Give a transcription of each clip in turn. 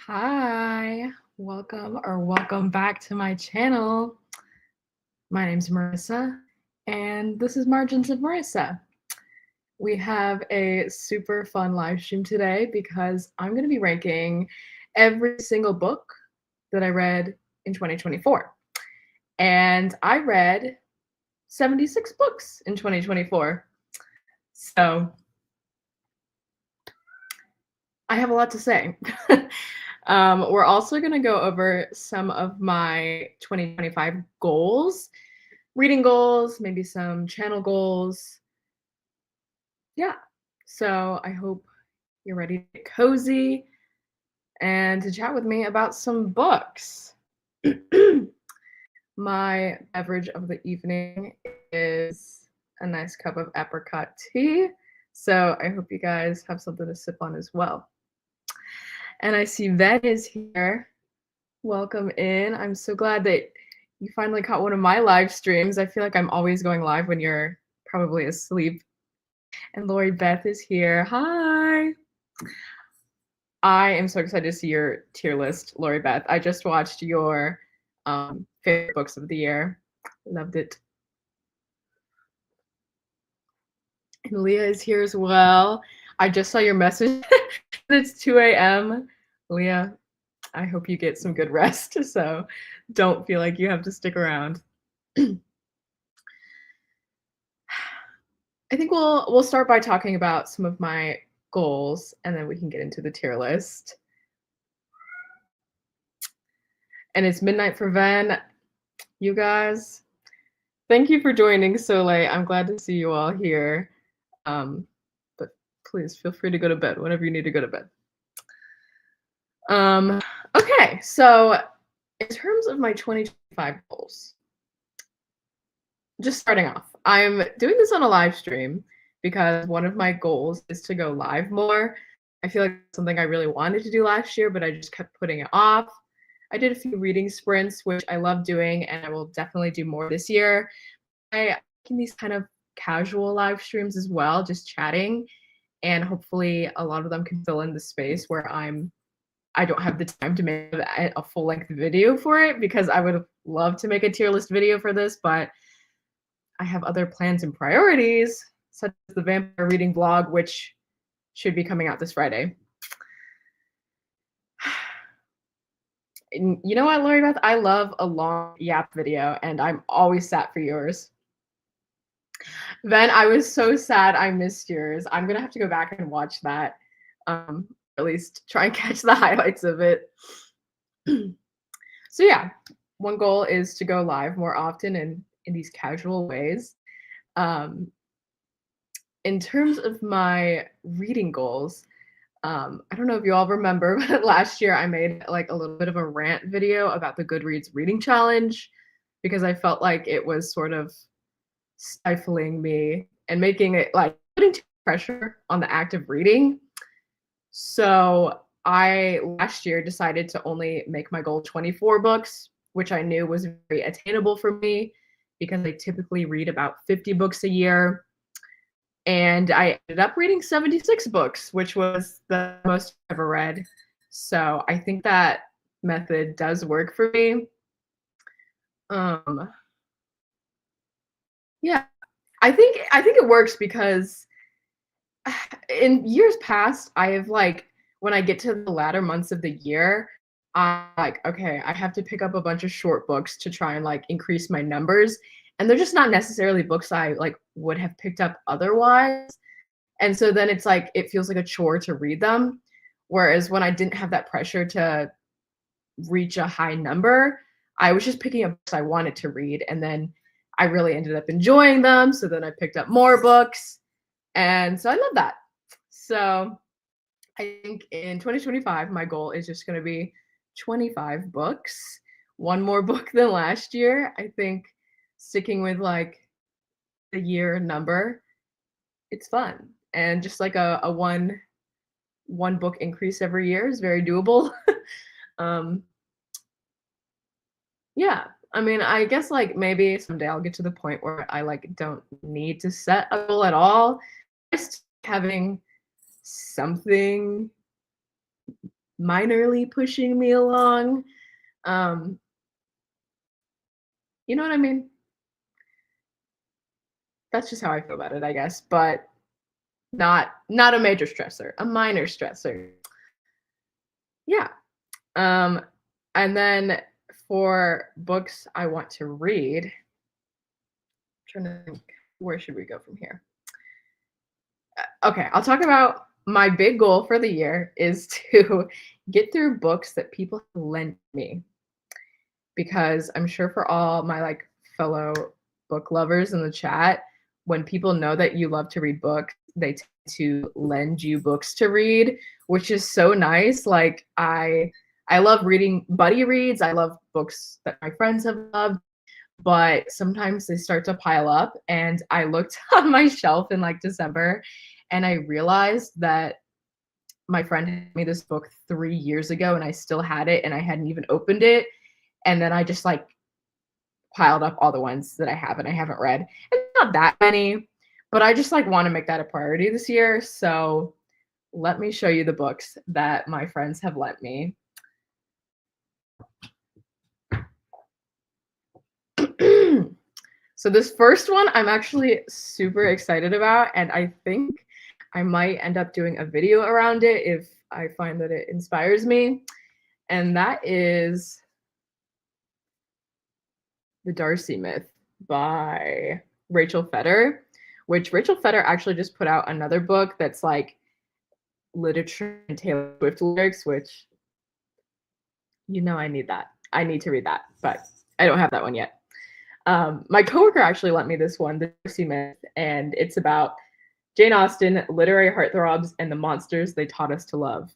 Hi, welcome back to my channel. My name's Marissa, and this is Margins of Marissa. We have a super fun live stream today because I'm going to be ranking every single book that I read in 2024. And I read 76 books in 2024. So I have a lot to say. We're also going to go over some of my 2025 goals, reading goals, maybe some channel goals. Yeah, so I hope you're ready to get cozy and to chat with me about some books. My beverage of the evening is a nice cup of apricot tea, so I hope you guys have something to sip on as well. And I see Ven is here. Welcome in. I'm so glad that you finally caught one of my live streams. I feel like I'm always going live when you're probably asleep. And Lori Beth is here. Hi. I am so excited to see your tier list, Lori Beth. I just watched your favorite books of the year. Loved it. And Leah is here as well. I just saw your message. It's 2 a.m. Leah, I hope you get some good rest, so don't feel like you have to stick around. I think we'll start by talking about some of my goals, and then we can get into the tier list. And it's midnight for Ven. You guys, thank you for joining so late. I'm glad to see you all here. But please feel free to go to bed whenever you need to go to bed. Okay, so in terms of my 2025 goals, just starting off, I'm doing this on a live stream because one of my goals is to go live more. I feel like it's something I really wanted to do last year, but I just kept putting it off. I did a few reading sprints, which I love doing, and I will definitely do more this year. I in these kind of casual live streams as well, just chatting, and hopefully a lot of them can fill in the space where I don't have the time to make a full-length video for it, because I would love to make a tier list video for this, but I have other plans and priorities, such as the vampire reading vlog, which should be coming out this Friday. And you know what, Lori Beth? I love a long yap video, and I'm always sat for yours. Ven, I was so sad I missed yours. I'm gonna have to go back and watch that. At least try and catch the highlights of it. So yeah, one goal is to go live more often and in these casual ways. In terms of my reading goals, I don't know if you all remember, but last year I made like a little bit of a rant video about the Goodreads reading challenge because I felt like it was sort of stifling me and making it like putting too much pressure on the act of reading. So I last year decided to only make my goal 24 books, which I knew was very attainable for me because I typically read about 50 books a year. And I ended up reading 76 books, which was the most I've ever read. So I think that method does work for me. Yeah, I think it works because in years past, I have like when I get to the latter months of the year, I'm like, okay, I have to pick up a bunch of short books to try and like increase my numbers. And they're just not necessarily books I like would have picked up otherwise. And so then it's like it feels like a chore to read them. Whereas when I didn't have that pressure to reach a high number, I was just picking up books I wanted to read. And then I really ended up enjoying them. So then I picked up more books. And so I love that. So I think in 2025, my goal is just going to be 25 books, one more book than last year. I think sticking with like the year number, it's fun. And just like a one book increase every year is very doable. Yeah, I mean, I guess like maybe someday I'll get to the point where I like don't need to set a goal at all. Just having something minorly pushing me along. Um, you know what I mean? That's just how I feel about it, I guess, but not a major stressor, a minor stressor. Yeah. Um, and then for books I want to read, I'm trying to think, where should we go from here? Okay, I'll talk about my big goal for the year is to get through books that people lend me, because I'm sure for all my like fellow book lovers in the chat, when people know that you love to read books, they tend to lend you books to read, which is so nice. Like I love reading buddy reads. I love books that my friends have loved, but sometimes they start to pile up. And I looked on my shelf in like December and I realized that my friend handed me this book 3 years ago and I still had it and I hadn't even opened it. And then I just like piled up all the ones that I have and I haven't read. It's not that many, but I just like want to make that a priority this year. So let me show you the books that my friends have lent me. So this first one I'm actually super excited about, and I think I might end up doing a video around it if I find that it inspires me. And that is The Darcy Myth by Rachel Feder, which Rachel Feder actually just put out another book that's like literature and Taylor Swift lyrics, which, you know, I need that. I need to read that, but I don't have that one yet. My coworker actually lent me this one, The Darcy Myth, and it's about Jane Austen, literary heartthrobs, and the monsters they taught us to love.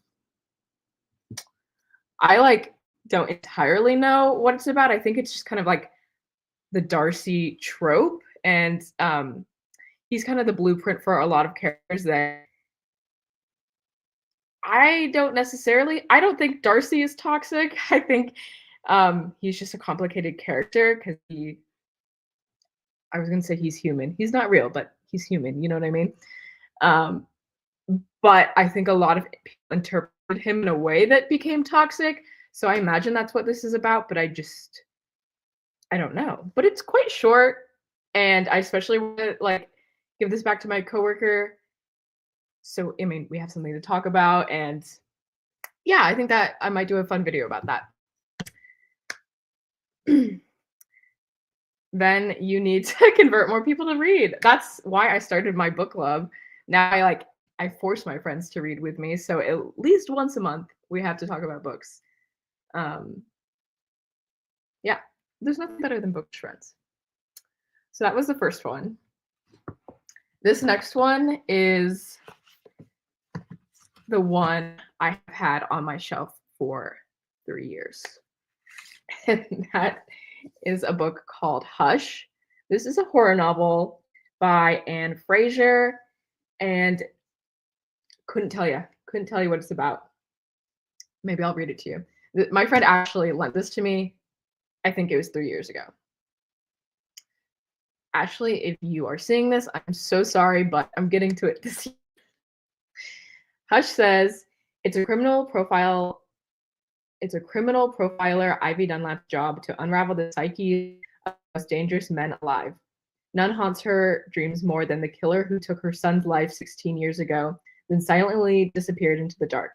I like don't entirely know what it's about. I think it's just kind of like the Darcy trope, and he's kind of the blueprint for a lot of characters that I don't think Darcy is toxic. I think he's just a complicated character because I was gonna say he's human. He's not real, but he's human. You know what I mean? Um, but I think a lot of people interpreted him in a way that became toxic. So I imagine that's what this is about, but I don't know. But it's quite short, and I especially want to like give this back to my coworker. So I mean, we have something to talk about, and yeah, I think that I might do a fun video about that. Then you need to convert more people to read. That's why I started my book club. Now I force my friends to read with me, so at least once a month we have to talk about books. Yeah, there's nothing better than book friends. So that was the first one. This next one is the one I have had on my shelf for 3 years. And that is a book called Hush. This is a horror novel by Anne Fraser, and couldn't tell you what it's about. Maybe I'll read it to you. My friend actually lent this to me. I think it was 3 years ago. Ashley, if you are seeing this, I'm so sorry, but I'm getting to it this year. Hush says it's a criminal profiler, Ivy Dunlap's job to unravel the psyche of the most dangerous men alive. None haunts her dreams more than the killer who took her son's life 16 years ago, then silently disappeared into the dark.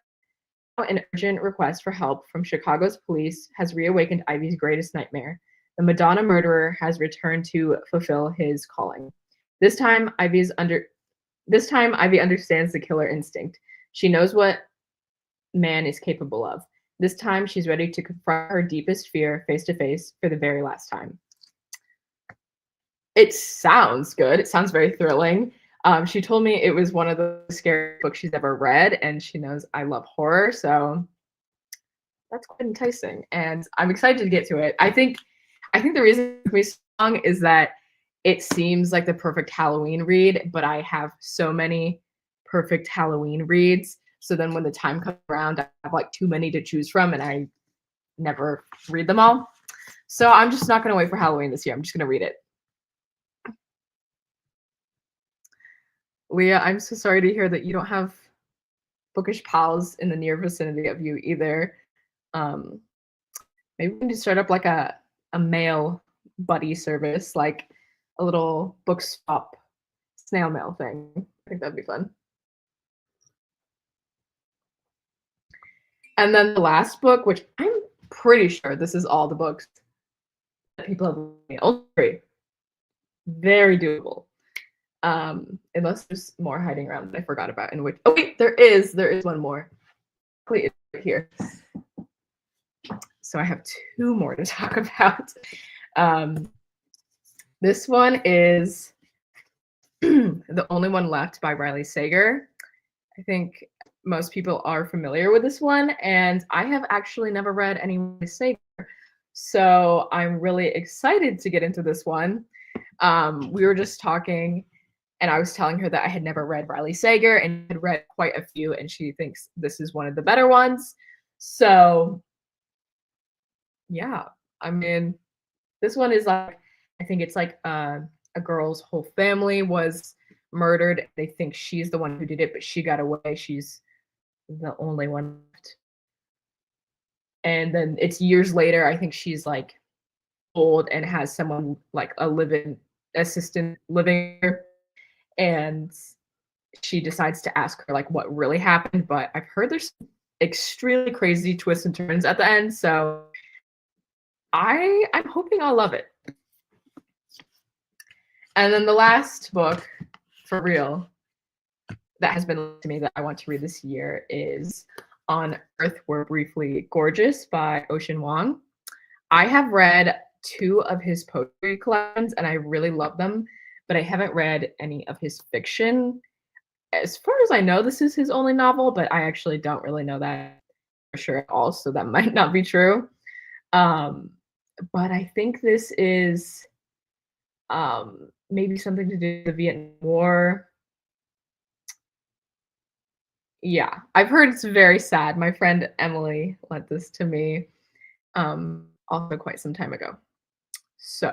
Now, an urgent request for help from Chicago's police has reawakened Ivy's greatest nightmare. The Madonna murderer has returned to fulfill his calling. This time, Ivy understands the killer instinct. She knows what man is capable of. This time, she's ready to confront her deepest fear face to face for the very last time. It sounds good. It sounds very thrilling. She told me it was one of the scariest books she's ever read, and she knows I love horror, so that's quite enticing. And I'm excited to get to it. I think the reason it took me so long is that it seems like the perfect Halloween read, but I have so many perfect Halloween reads. So then when the time comes around, I have like too many to choose from, and I never read them all. So I'm just not going to wait for Halloween this year. I'm just going to read it. Leah, I'm so sorry to hear that you don't have bookish pals in the near vicinity of you either. Maybe we can just start up like a mail buddy service, like a little book swap snail mail thing. I think that'd be fun. And then the last book, which I'm pretty sure this is all the books that people have read, only 3. Very doable. Unless there's more hiding around that I forgot about. In which, oh wait, there is one more. Wait, it's right here. So I have 2 more to talk about. This one is The Only One Left by Riley Sager. I think most people are familiar with this one, and I have actually never read any Riley Sager. So I'm really excited to get into this one. We were just talking, and I was telling her that I had never read Riley Sager and had read quite a few, and she thinks this is one of the better ones. So yeah, I mean, this one is like, I think it's like a girl's whole family was murdered. They think she's the one who did it, but she got away. She's the only one left. And then it's years later. I think she's like old and has someone like a live-in assistant living here, and she decides to ask her like what really happened. But I've heard there's extremely crazy twists and turns at the end, so I'm hoping I'll love it. And then the last book, for real, that has been to me that I want to read this year is On Earth We're Briefly Gorgeous by Ocean Vuong. I have read 2 of his poetry collections and I really love them, but I haven't read any of his fiction. As far as I know, this is his only novel, but I actually don't really know that for sure at all, so that might not be true. But I think this is maybe something to do with the Vietnam War. Yeah, I've heard it's very sad. My friend Emily lent this to me also quite some time ago. So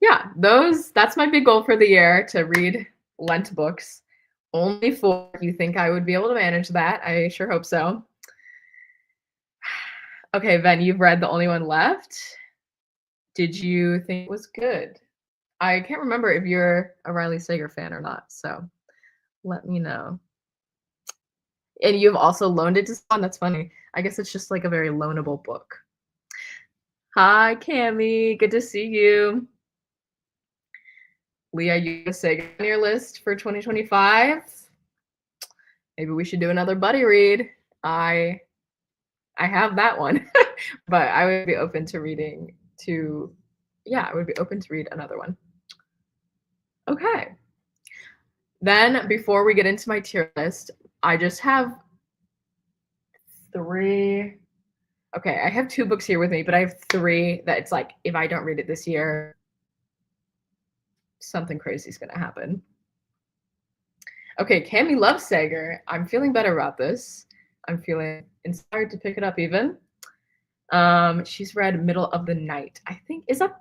yeah, that's my big goal for the year, to read Lent books. Only 4. You think I would be able to manage that? I sure hope so. Okay, Ben, you've read The Only One Left. Did you think it was good? I can't remember if you're a Riley Sager fan or not, so let me know. And you've also loaned it to someone? That's funny. I guess it's just like a very loanable book. Hi, Cami. Good to see you. Leah, you have a Sager on your list for 2025? Maybe we should do another buddy read. I have that one, but I would be open to reading I would be open to read another one. Okay. Then before we get into my tier list, I just have 3. Okay, I have 2 books here with me, but I have 3 that it's like, if I don't read it this year, something crazy is going to happen. Okay, Cami loves Sager. I'm feeling better about this. I'm feeling inspired to pick it up even. She's read Middle of the Night. I think, is that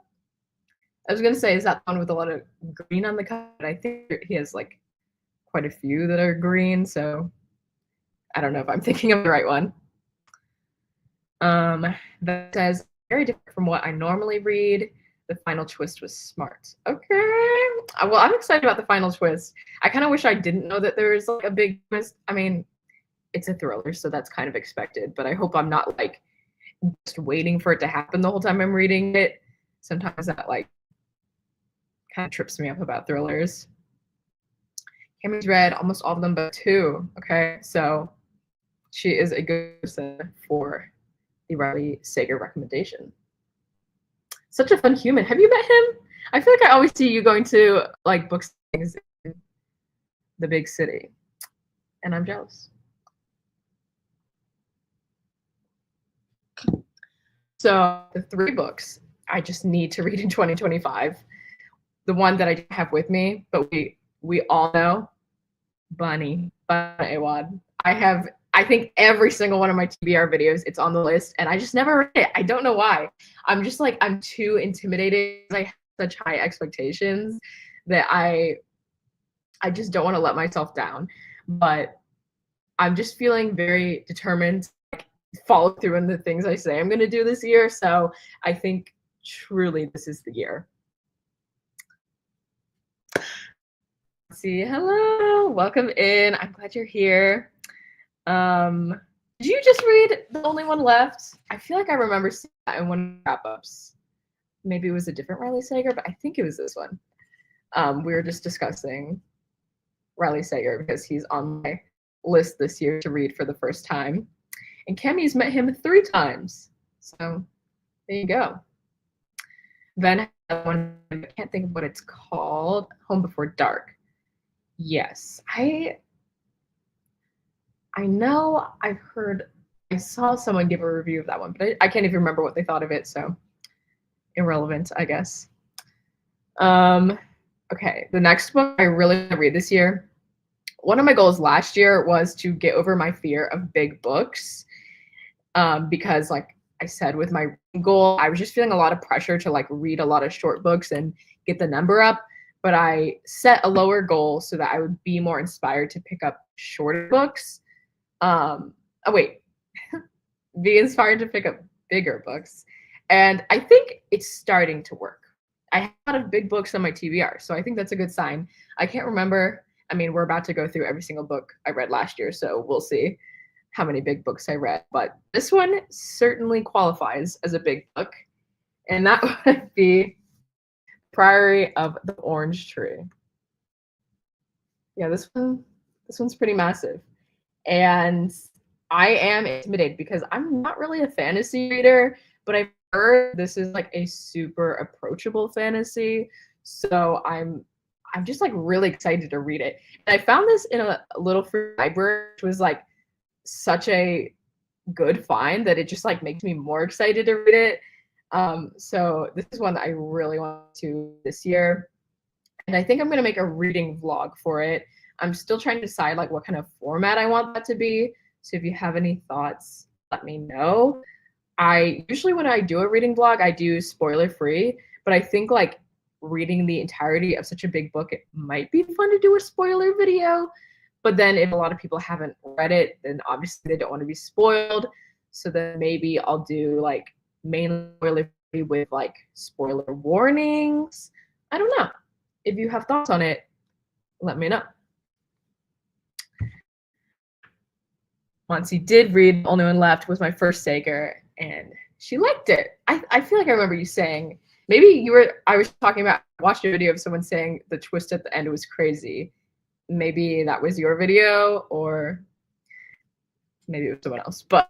the one with a lot of green on the cover? I think he has like quite a few that are green, so I don't know if I'm thinking of the right one. That says, very different from what I normally read. The final twist was smart. Okay. Well, I'm excited about the final twist. I kind of wish I didn't know that there was like a big twist. I mean, it's a thriller, so that's kind of expected, but I hope I'm not like just waiting for it to happen the whole time I'm reading it. Sometimes that like kind of trips me up about thrillers. Cameron's read almost all of them but 2. Okay, so she is a good person for the Riley Sager recommendation. Such a fun human. Have you met him? I feel like I always see you going to like book signings in the big city, and I'm jealous. So the 3 books I just need to read in 2025. The one that I have with me, but we all know, Bunny Awad. I think every single one of my TBR videos, it's on the list, and I just never read it. I don't know why. I'm just like, I'm too intimidated. I have such high expectations that I just don't want to let myself down. But I'm just feeling very determined to like, follow through on the things I say I'm going to do this year. So I think truly this is the year. Let's see, hello, welcome in. I'm glad you're here. Did you just read The Only One Left? I feel like I remember seeing that in one of the wrap-ups. Maybe it was a different Riley Sager, but I think it was this one. We were just discussing Riley Sager because he's on my list this year to read for the first time. And Cammy's met him 3 times. So there you go. Then I can't think of what it's called. Home Before Dark. Yes, I know I saw someone give a review of that one, but I can't even remember what they thought of it, so irrelevant, I guess. Okay, the next book I really want to read this year. One of my goals last year was to get over my fear of big books, because like I said with my goal, I was just feeling a lot of pressure to like read a lot of short books and get the number up, but I set a lower goal so that I would be more inspired to pick up shorter books. Be inspired to pick up bigger books. And I think it's starting to work. I have a lot of big books on my TBR, so I think that's a good sign. I can't remember. I mean, we're about to go through every single book I read last year, so we'll see how many big books I read. But this one certainly qualifies as a big book, and that would be Priory of the Orange Tree. Yeah, this one's pretty massive. And I am intimidated because I'm not really a fantasy reader, but I've heard this is like a super approachable fantasy. So I'm just like really excited to read it. And I found this in a little free library, which was like such a good find that it just like makes me more excited to read it. So this is one that I really want to this year. And I think I'm going to make a reading vlog for it. I'm still trying to decide like what kind of format I want that to be. So if you have any thoughts, let me know. I usually when I do a reading vlog, I do spoiler free, but I think like reading the entirety of such a big book, it might be fun to do a spoiler video. But then if a lot of people haven't read it, then obviously they don't want to be spoiled. So then maybe I'll do like mainly spoiler free with like spoiler warnings. I don't know. If you have thoughts on it, let me know. Once he did read The Only One Left was my first Sager, and she liked it. I feel like I remember you saying, maybe I was talking about, I watched a video of someone saying the twist at the end was crazy. Maybe that was your video, or maybe it was someone else, but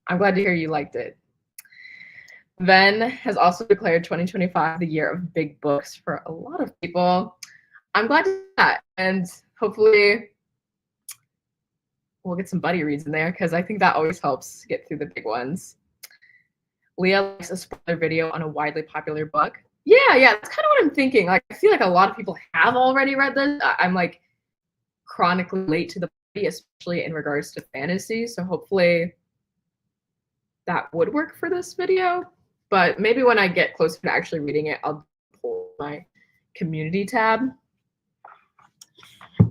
I'm glad to hear you liked it. Ven has also declared 2025 the year of big books for a lot of people. I'm glad to see that, and hopefully we'll get some buddy reads in there because I think that always helps get through the big ones. Leah likes a spoiler video on a widely popular book. Yeah, that's kind of what I'm thinking. Like, I feel like a lot of people have already read this. I'm like chronically late to the party, especially in regards to fantasy. So hopefully that would work for this video. But maybe when I get closer to actually reading it, I'll pull my community tab.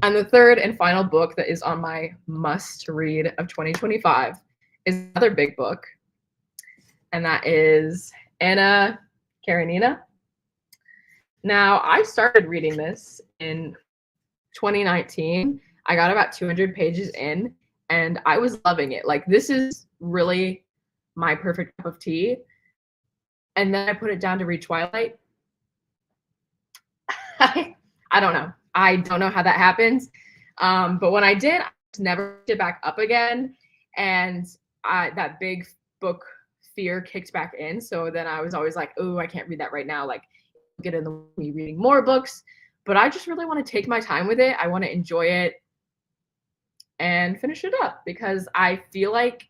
And the third and final book that is on my must read of 2025 is another big book. And that is Anna Karenina. Now, I started reading this in 2019. I got about 200 pages in, and I was loving it. Like, this is really my perfect cup of tea. And then I put it down to read Twilight. I don't know. I don't know how that happens. But when I did, I just never picked it back up again. And that big book fear kicked back in. So then I was always like, oh, I can't read that right now. Like, get in the way of me reading more books. But I just really want to take my time with it. I want to enjoy it and finish it up because I feel like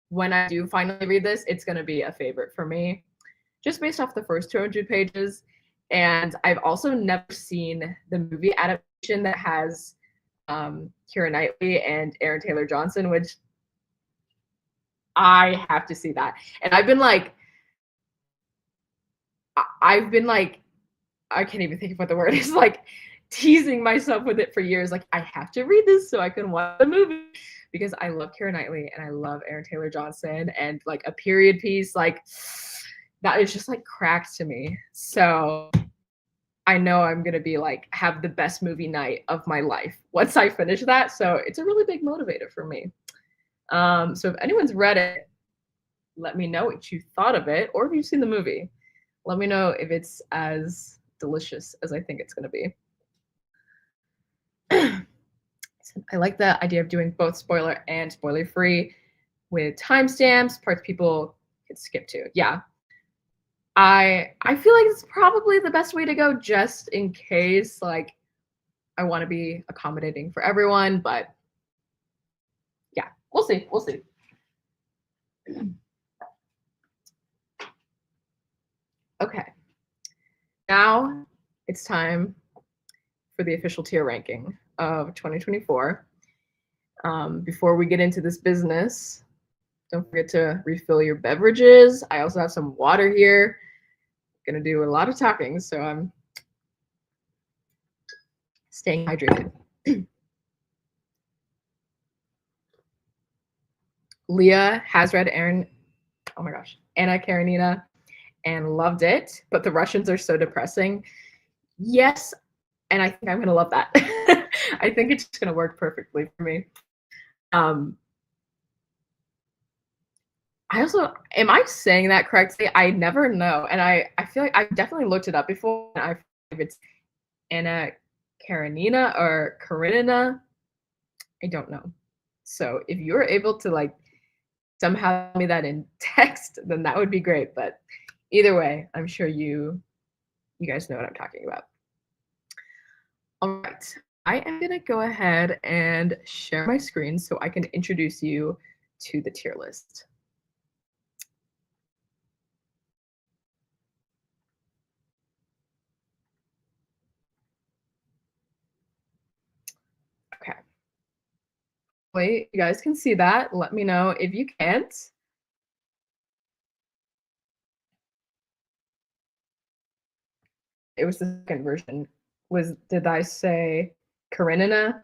when I do finally read this, it's going to be a favorite for me, just based off the first 200 pages. And I've also never seen the movie adaptation that has Keira Knightley and Aaron Taylor Johnson, which I have to see that. And I've been like, I can't even think of what the word is, like teasing myself with it for years. Like, I have to read this so I can watch the movie, because I love Keira Knightley and I love Aaron Taylor Johnson, and like a period piece, like that is just like cracked to me. So I know I'm gonna be like have the best movie night of my life once I finish that. So it's a really big motivator for me. So if anyone's read it, let me know what you thought of it, or if you've seen the movie. Let me know if it's as delicious as I think it's gonna be. I like the idea of doing both spoiler and spoiler free with timestamps, parts people can skip to. Yeah. I feel like it's probably the best way to go, just in case like I want to be accommodating for everyone, but yeah, we'll see. We'll see. Okay. Now it's time for the official tier ranking of 2024. Before we get into this business, don't forget to refill your beverages. I also have some water here. I'm gonna do a lot of talking, so I'm staying hydrated. Leah has read oh my gosh, Anna Karenina, and loved it, but the Russians are so depressing. Yes, and I think I'm gonna love that. I think it's just gonna work perfectly for me. I also, am I saying that correctly? I never know, and I feel like I've definitely looked it up before. And I feel like it's Anna Karenina or Karenina. I don't know. So if you're able to like somehow tell me that in text, then that would be great. But either way, I'm sure you guys know what I'm talking about. All right, I am gonna go ahead and share my screen so I can introduce you to the tier list. Okay. Wait, you guys can see that. Let me know if you can't. It was the second version. Did I say Karenina?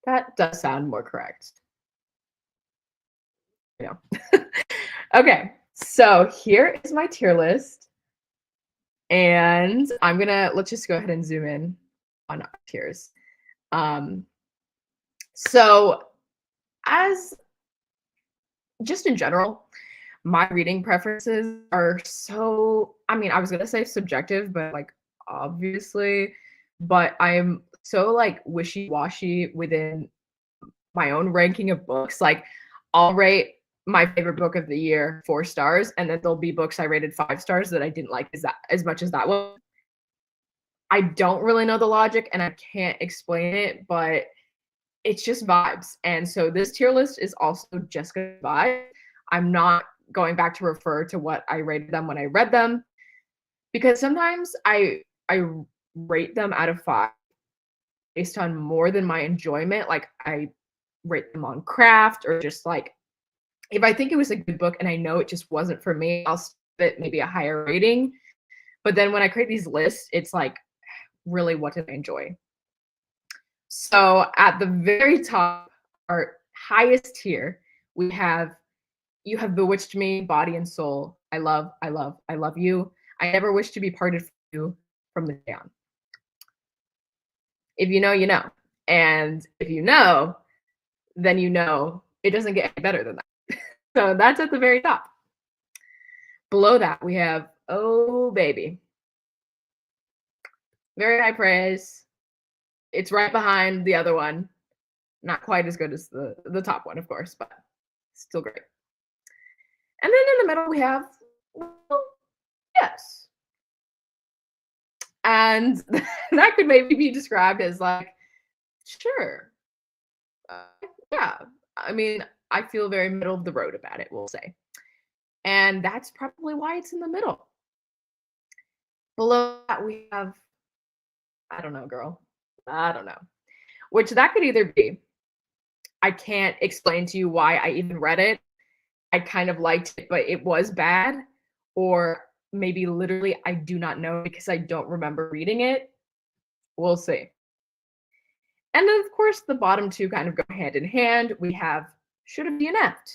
That does sound more correct. Yeah. Okay, so here is my tier list. And let's just go ahead and zoom in on our tiers. So as just in general, my reading preferences are so, I mean, I was gonna say subjective, but like obviously, but I'm so like wishy-washy within my own ranking of books. Like I'll rate my favorite book of the year 4 stars, and then there'll be books I rated 5 stars that I didn't like as much as that one. I don't really know the logic and I can't explain it, but it's just vibes. And so this tier list is also just good vibe. I'm not going back to refer to what I rated them when I read them, because sometimes I rate them out of 5 based on more than my enjoyment. Like I rate them on craft, or just like if I think it was a good book and I know it just wasn't for me, I'll give it maybe a higher rating. But then when I create these lists, it's like, really, what did I enjoy? So at the very top, our highest tier, we have You Have Bewitched Me, Body and Soul. I love, I love, I love you. I never wish to be parted from you, from the down. If you know, you know. And if you know, then you know it doesn't get any better than that. So that's at the very top. Below that, we have Oh Baby. Very high praise. It's right behind the other one. Not quite as good as the top one, of course, but still great. And then in the middle, we have, well, yes. And that could maybe be described as like, sure. Yeah. I mean, I feel very middle of the road about it, we'll say. And that's probably why it's in the middle. Below that, we have, I don't know, girl. I don't know. Which that could either be, I can't explain to you why I even read it. I kind of liked it, but it was bad. Or maybe literally I do not know because I don't remember reading it. We'll see. And then, of course, the bottom two kind of go hand in hand. We have should have DNF'd.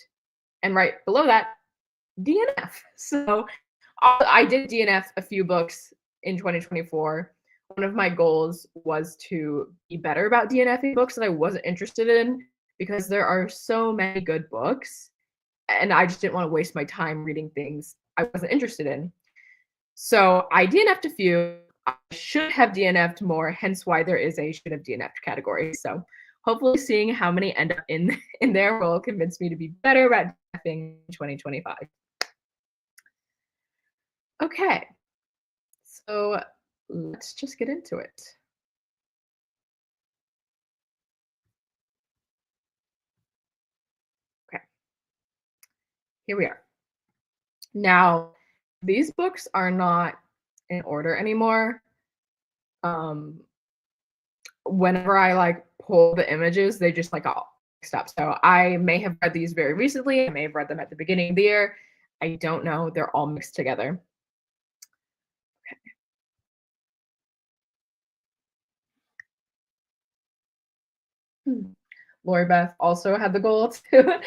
And right below that, DNF. So I did DNF a few books in 2024. One of my goals was to be better about DNFing books that I wasn't interested in because there are so many good books and I just didn't want to waste my time reading things I wasn't interested in. So I DNF'd a few. I should have DNF'd more, hence why there is a should have DNF'd category. So hopefully seeing how many end up in there will convince me to be better about DNFing in 2025. Okay, so let's just get into it. Okay, here we are. Now, these books are not in order anymore. Whenever I like pull the images, they just like all mixed up. So I may have read these very recently. I may have read them at the beginning of the year. I don't know. They're all mixed together. Hmm. Lori Beth also had the goal to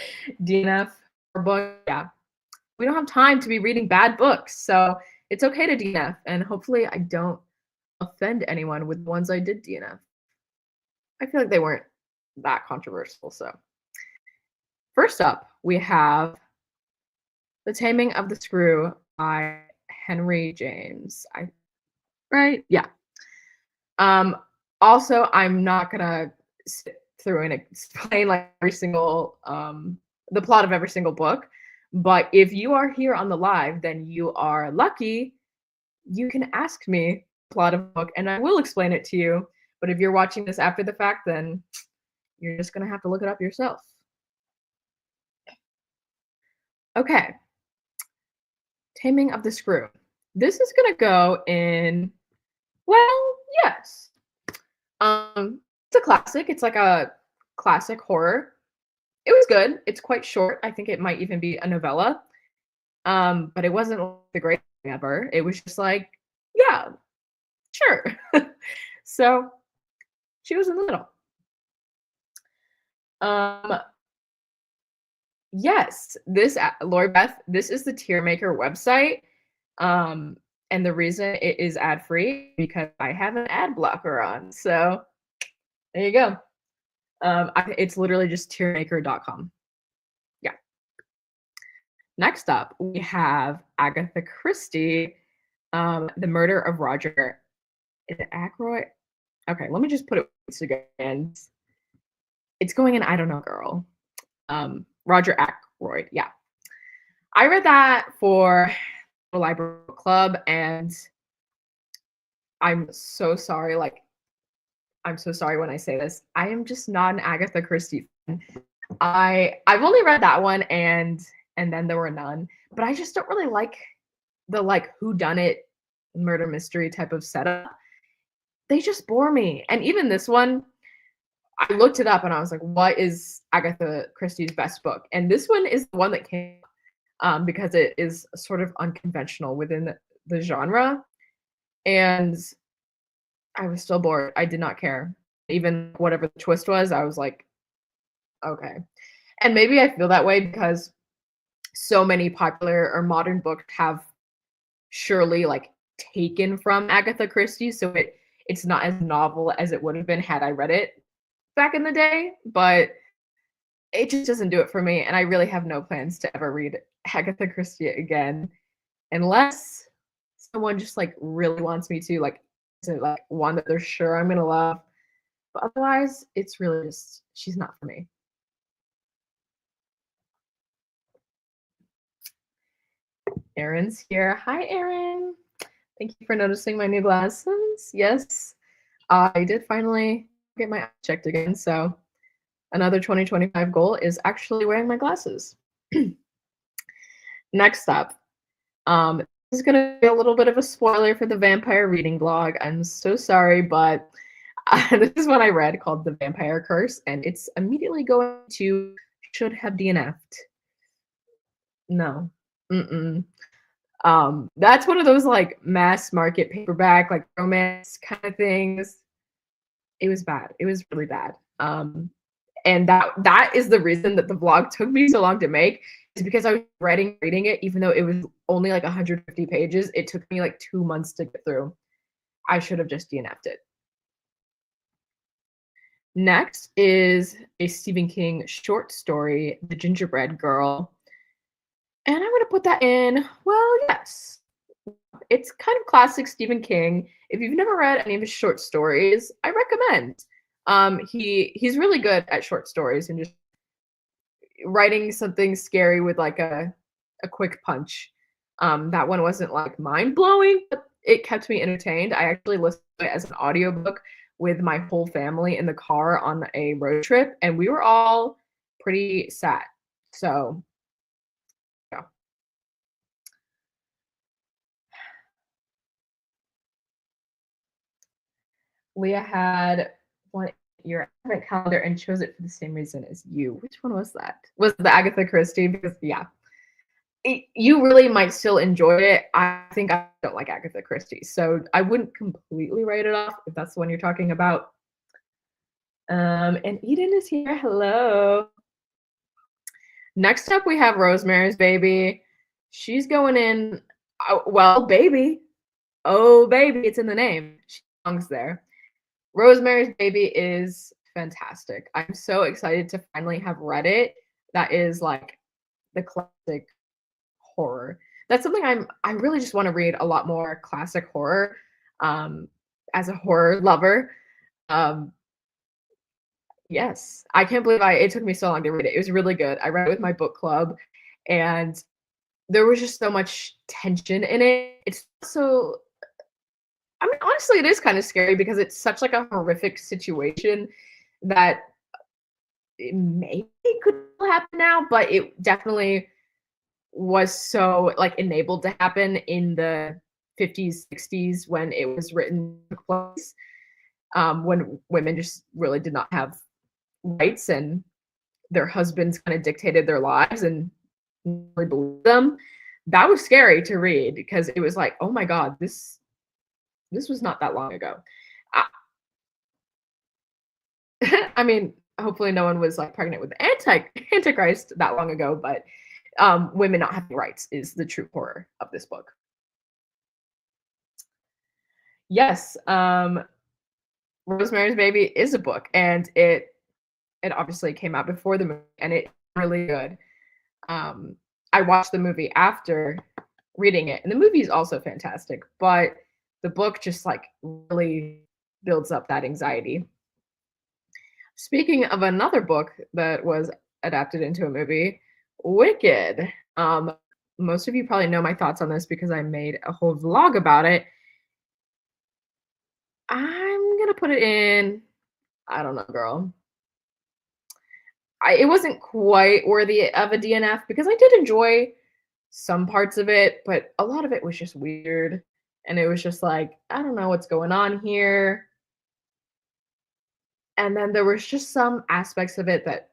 DNF her book. Yeah, we don't have time to be reading bad books, so it's okay to DNF. And hopefully, I don't offend anyone with the ones I did DNF. I feel like they weren't that controversial. So, first up, we have The Taming of the Screw by Henry James. Right? Yeah. Um, Also, I'm not gonna sit through and explain like every single the plot of every single book. But if you are here on the live, then you are lucky. You can ask me plot of a book and I will explain it to you. But if you're watching this after the fact, then you're just gonna have to look it up yourself. Okay. Taming of the Screw. This is gonna go in, well, yes. It's a classic. It's like a classic horror. It was good. It's quite short. I think it might even be a novella. But it wasn't the greatest thing ever. It was just like, yeah, sure. So she was in the middle. Um, yes, this Lori Beth, this is the Tier Maker website. And the reason it is ad free because I have an ad blocker on. So there you go. It's literally just tiermaker.com. Yeah. Next up, we have Agatha Christie, The Murder of Roger. Is it Ackroyd? Okay, let me just put it again. It's going in I Don't Know Girl. Roger Ackroyd. Yeah. I read that for a library book club and I'm so sorry. Like, I'm so sorry when I say this. I am just not an Agatha Christie fan. I've only read that one and then there were none, but I just don't really like the like whodunit murder mystery type of setup. They just bore me. And even this one, I looked it up and I was like, what is Agatha Christie's best book? And this one is the one that came because it is sort of unconventional within the genre. And I was still bored. I did not care. Even whatever the twist was, I was like, okay. And maybe I feel that way because so many popular or modern books have surely like taken from Agatha Christie, so it's not as novel as it would have been had I read it back in the day, but it just doesn't do it for me, and I really have no plans to ever read Agatha Christie again unless someone just like really wants me to, like, to like one that they're sure I'm gonna love. But otherwise, it's really just she's not for me. Erin's here. Hi, Erin. Thank you for noticing my new glasses. Yes, I did finally get my eyes checked again. So another 2025 goal is actually wearing my glasses. Next up, this is gonna be a little bit of a spoiler for the vampire reading blog. I'm so sorry, but this is one I read called The Vampire Curse, and it's immediately going to should have DNF'd. No. Mm-mm. That's one of those like mass market paperback, like romance kind of things. It was bad. It was really bad. And that is the reason that the vlog took me so long to make, is because I was reading it, even though it was only like 150 pages. It took me like 2 months to get through. I should have just DNF'd it. Next is a Stephen King short story, The Gingerbread Girl. And I'm going to put that in, well, yes. It's kind of classic Stephen King. If you've never read any of his short stories, I recommend. He's really good at short stories and just writing something scary with like a quick punch. That one wasn't like mind blowing, but it kept me entertained. I actually listened to it as an audiobook with my whole family in the car on a road trip, and we were all pretty sad. So, yeah. Leah had one your advent calendar and chose it for the same reason as you. Which one was that? Was it the Agatha Christie? Because yeah, you really might still enjoy it. I think I don't like Agatha Christie, so I wouldn't completely write it off if that's the one you're talking about. And Eden is here. Hello. Next up, we have Rosemary's Baby. She's going in. Well, baby. Oh, baby, it's in the name. She belongs there. Rosemary's Baby is fantastic. I'm so excited to finally have read it. That is like the classic horror. That's something I really just want to read a lot more classic horror, as a horror lover. Um, yes, I can't believe it took me so long to read it. It was really good. I read it with my book club, and there was just so much tension in it. It's so, I mean, honestly, it is kind of scary because it's such like a horrific situation that it maybe could happen now, but it definitely was so like enabled to happen in the 50s, 60s when it was written took place, when women just really did not have rights and their husbands kind of dictated their lives and really believed them. That was scary to read because it was like, oh my God, this was not that long ago. I, I mean, hopefully no one was like pregnant with the Antichrist that long ago, but women not having rights is the true horror of this book. Yes, Rosemary's Baby is a book, and it obviously came out before the movie, and it's really good. Um, I watched the movie after reading it, and the movie is also fantastic, but the book just like really builds up that anxiety. Speaking of another book that was adapted into a movie, Wicked. Most of you probably know my thoughts on this because I made a whole vlog about it. I'm gonna put it in, I don't know, girl. It wasn't quite worthy of a DNF because I did enjoy some parts of it, but a lot of it was just weird. And it was just like, I don't know what's going on here. And then there was just some aspects of it that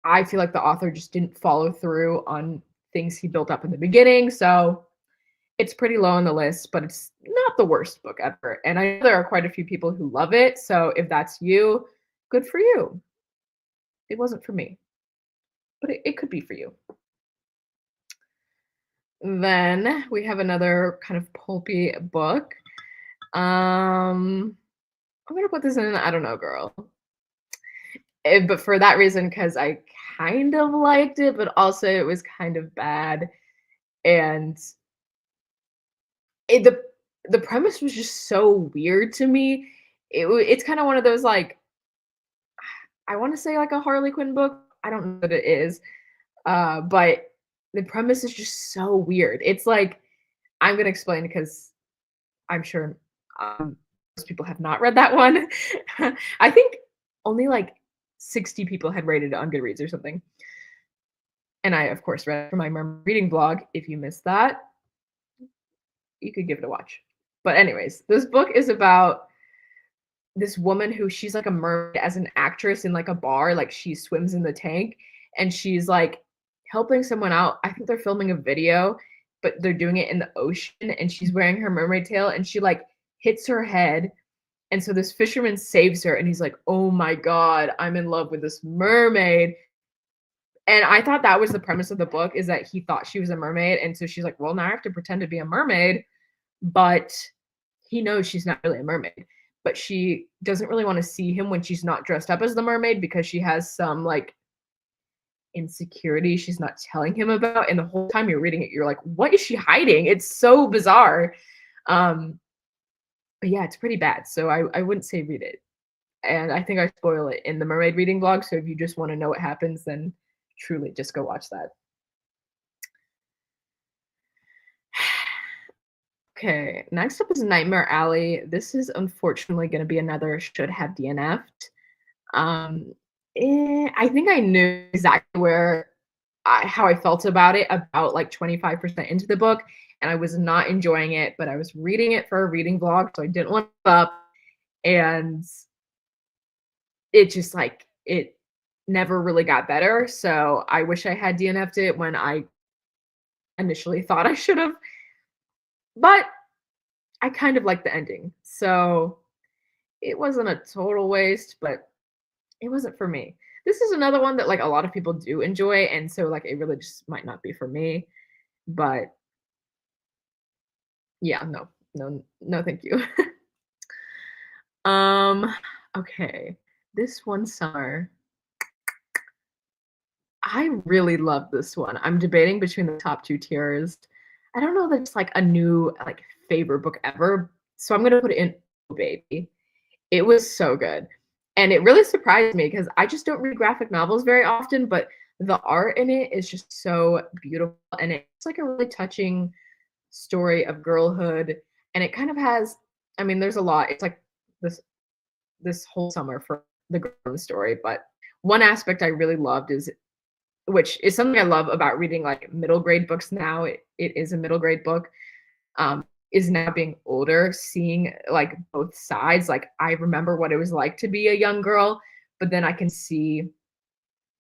I feel like the author just didn't follow through on things he built up in the beginning. So it's pretty low on the list, but it's not the worst book ever. And I know there are quite a few people who love it. So if that's you, good for you. It wasn't for me, but it could be for you. Then we have another kind of pulpy book. I'm gonna put this in, I don't know, girl. But for that reason, because I kind of liked it, but also it was kind of bad. And the premise was just so weird to me. It's kind of one of those like, I want to say like a Harley Quinn book. I don't know what it is, but the premise is just so weird. It's like, I'm gonna explain because I'm sure most people have not read that one. I think only like 60 people had rated it on Goodreads or something. And I, of course, read it from my reading blog. If you missed that, you could give it a watch. But anyways, this book is about this woman who she's like a mermaid as an actress in like a bar, like she swims in the tank and she's like helping someone out. I think they're filming a video, but they're doing it in the ocean and she's wearing her mermaid tail and she like hits her head And so this fisherman saves her and he's like, "Oh my god, I'm in love with this mermaid." And I thought that was the premise of the book, is that he thought she was a mermaid, and so she's like, "Well, now I have to pretend to be a mermaid," but he knows she's not really a mermaid. But she doesn't really want to see him when she's not dressed up as the mermaid because she has some like insecurity she's not telling him about. And the whole time you're reading it, you're like, what is she hiding? It's so bizarre. Um, but yeah, it's pretty bad. So I wouldn't say read it. And I think I spoil it in the mermaid reading blog. So if you just want to know what happens, then truly just go watch that. Okay, next up is Nightmare Alley. This is unfortunately going to be another should have DNF'd. Um, I think I knew exactly how I felt about it about like 25% into the book, and I was not enjoying it, but I was reading it for a reading vlog, so I didn't want to give up. And it just like it never really got better. So I wish I had DNF'd it when I initially thought I should have, but I kind of like the ending. So it wasn't a total waste, but it wasn't for me. This is another one that like a lot of people do enjoy, and so like it really just might not be for me. But yeah, no, no, no, thank you. um, okay, this one summer, I really love this one. I'm debating between the top two tiers. I don't know that it's like a new like favorite book ever, so I'm gonna put it in Oh Baby. It was so good. And it really surprised me because I just don't read graphic novels very often, but the art in it is just so beautiful. And it's like a really touching story of girlhood. And it kind of has, I mean, there's a lot. It's like this whole summer for the girl in the story. But one aspect I really loved is, which is something I love about reading like middle grade books now. It is a middle grade book. Is now being older, seeing like both sides. Like I remember what it was like to be a young girl, but then I can see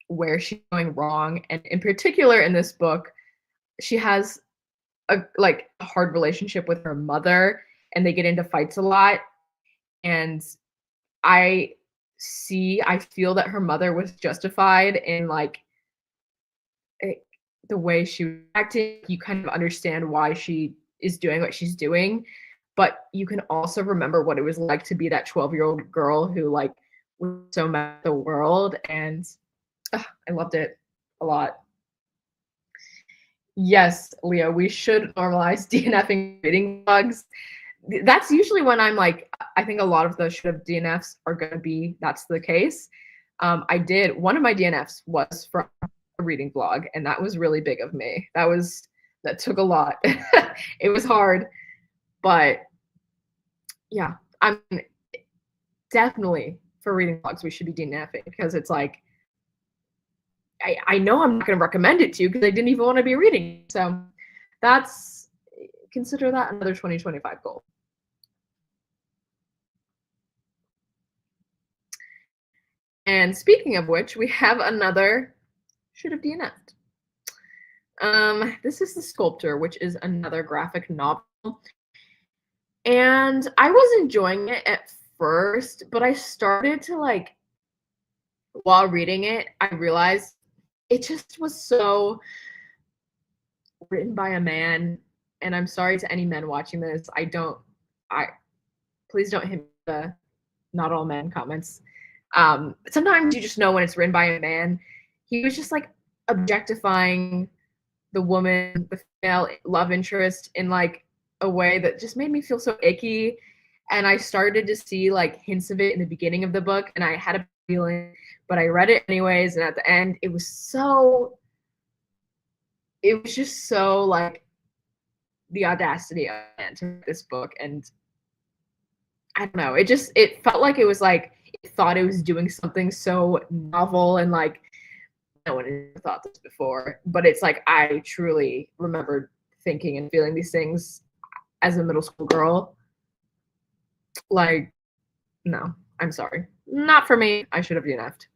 where she's going wrong. And in particular in this book, she has a hard relationship with her mother and they get into fights a lot. And I I feel that her mother was justified in like it, the way she was acting. You kind of understand why she is doing what she's doing, but you can also remember what it was like to be that 12-year-old girl who like was so mad at the world. And I loved it a lot. Yes, Leo, we should normalize DNFing reading bugs. That's usually when I'm like, I think a lot of the should have DNFs are going to be that's the case. I did one of my DNFs was from a reading blog, and that was really big of me. That took a lot. It was hard, but yeah, I'm definitely for reading blogs we should be DNFing because it's like I know I'm not going to recommend it to you because I didn't even want to be reading. So that's consider that another 2025 goal. And speaking of which, we have another should have DNF'd. This is The Sculptor, which is another graphic novel. And I was enjoying it at first, but I started to like, while reading it, I realized it just was so written by a man. And I'm sorry to any men watching this. I please don't hit the not all men comments. Sometimes you just know when it's written by a man. He was just like objectifying the woman, the female love interest in like a way that just made me feel so icky. And I started to see like hints of it in the beginning of the book, and I had a feeling, but I read it anyways. And at the end, it was just so like the audacity of man to this book. And I don't know, it felt like it was like it thought it was doing something so novel and like no one had thought this before. But it's like I truly remembered thinking and feeling these things as a middle school girl. Like, no, I'm sorry. Not for me. I should have DNF'd.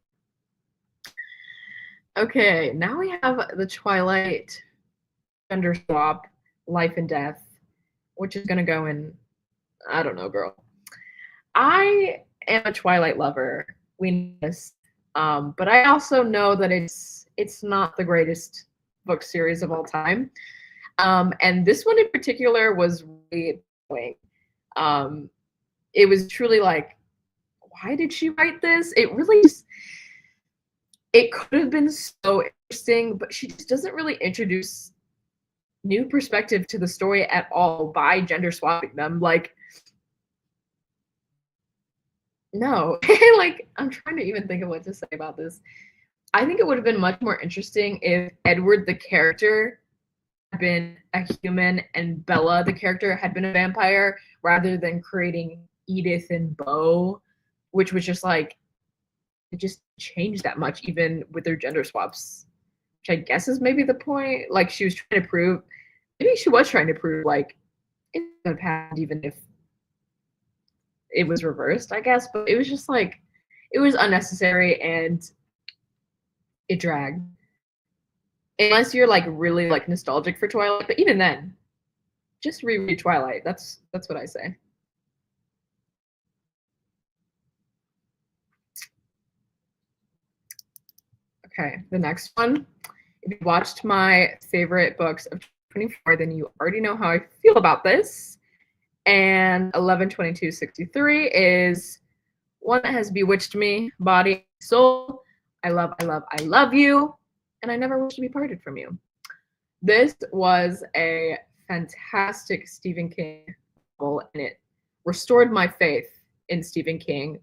Okay, now we have the Twilight gender swap, Life and Death, which is gonna go in, I don't know, girl. I am a Twilight lover. We know this. But I also know that it's not the greatest book series of all time. And this one in particular was really annoying. Um, it was truly like, why did she write this? It really just, it could have been so interesting, but she just doesn't really introduce new perspective to the story at all by gender swapping them. Like, no. Like, I'm trying to even think of what to say about this. I think it would have been much more interesting if Edward the character had been a human and Bella the character had been a vampire, rather than creating Edith and Beau, which was just like, it just changed that much even with their gender swaps, which I guess is maybe the point. Like, she was trying to prove, maybe she was trying to prove like it would have happened even if it was reversed, I guess. But it was just like, it was unnecessary and it dragged. Unless you're like really like nostalgic for Twilight, but even then, just reread Twilight. That's what I say. Okay, the next one. If you watched my favorite books of 24, then you already know how I feel about this. And 11/22/63 is one that has bewitched me, body, soul. I love you, and I never wish to be parted from you. This was a fantastic Stephen King novel, and it restored my faith in Stephen King.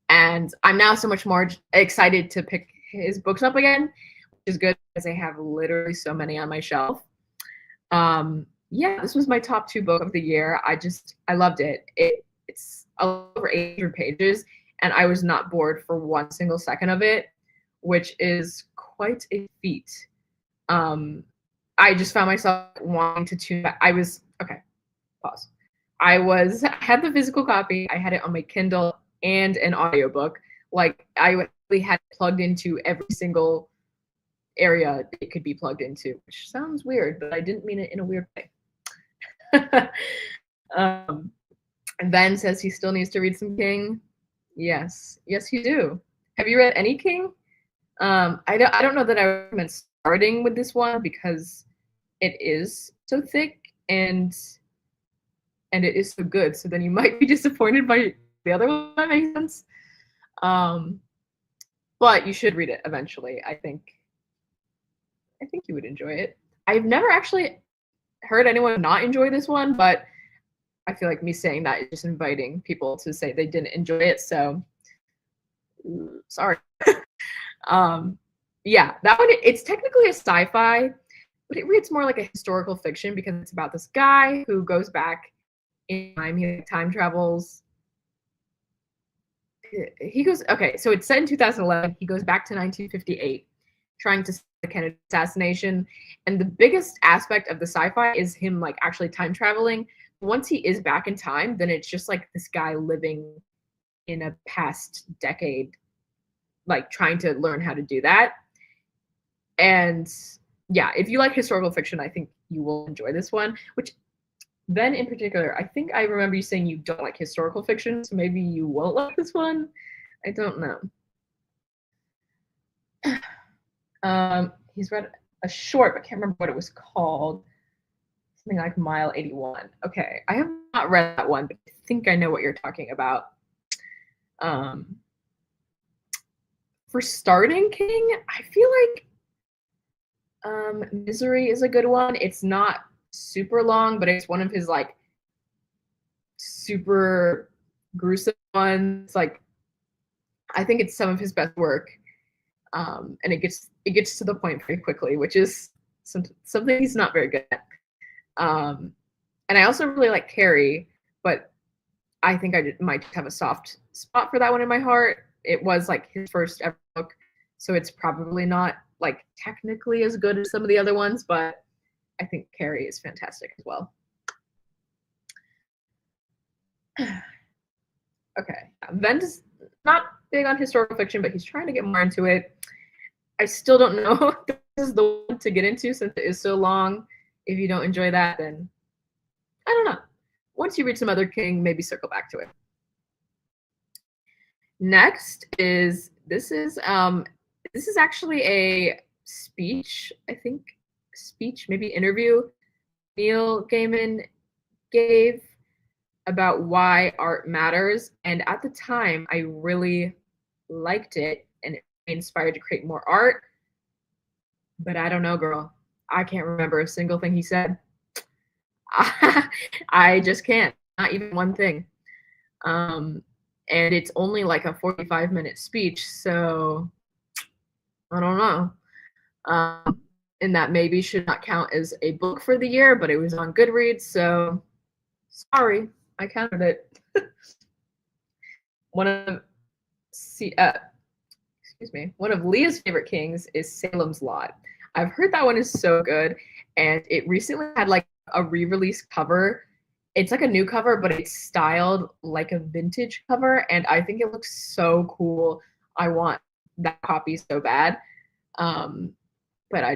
And I'm now so much more excited to pick his books up again, which is good because I have literally so many on my shelf. Yeah, this was my top 2 book of the year. I loved it. It's over 800 pages, and I was not bored for one single second of it, which is quite a feat. I just found myself wanting to tune back. Okay, pause. I had the physical copy. I had it on my Kindle and an audiobook. Like, I really had it plugged into every single area it could be plugged into, which sounds weird, but I didn't mean it in a weird way. And Ben says he still needs to read some King. Yes, you do. Have you read any King? I don't know that I recommend starting with this one because it is so thick and it is so good. So then you might be disappointed by the other one. That makes sense. But you should read it eventually. I think you would enjoy it. I've never actually heard anyone not enjoy this one, but I feel like me saying that is just inviting people to say they didn't enjoy it. So sorry. Yeah, that one, it's technically a sci-fi, but it reads more like a historical fiction because it's about this guy who goes back in time. He time travels. Okay, so it's set in 2011. He goes back to 1958, trying to stop the Kennedy assassination. And the biggest aspect of the sci-fi is him like actually time traveling. Once he is back in time, then it's just like this guy living in a past decade, like trying to learn how to do that. And yeah, if you like historical fiction, I think you will enjoy this one. Which then in particular, I think I remember you saying you don't like historical fiction, so maybe you won't like this one. I don't know. He's read a short, but I can't remember what it was called. Something like Mile 81. Okay, I have not read that one, but I think I know what you're talking about. For starting King, I feel like Misery is a good one. It's not super long, but it's one of his like super gruesome ones. Like, I think it's some of his best work. And it gets to the point very quickly, which is something he's not very good at. And I also really like Carrie, but I think I might have a soft spot for that one in my heart. It was like his first ever book, so it's probably not like technically as good as some of the other ones, but I think Carrie is fantastic as well. Okay, Ben's not big on historical fiction, but he's trying to get more into it. I still don't know if this is the one to get into since it is so long. If you don't enjoy that, then I don't know. Once you read some other King, maybe circle back to it. Next is this is actually a speech, I think speech, maybe interview Neil Gaiman gave about why art matters. And at the time, I really liked it and it made me inspired to create more art. But I don't know, girl. I can't remember a single thing he said. I just can't. Not even one thing. Um, and it's only like a 45-minute speech, so I don't know. And that maybe should not count as a book for the year, but it was on Goodreads, so sorry, I counted it. One of excuse me, one of Leah's favorite kings is Salem's Lot. I've heard that one is so good, and it recently had like a re-release cover. It's like a new cover, but it's styled like a vintage cover, and I think it looks so cool. I want that copy so bad. But I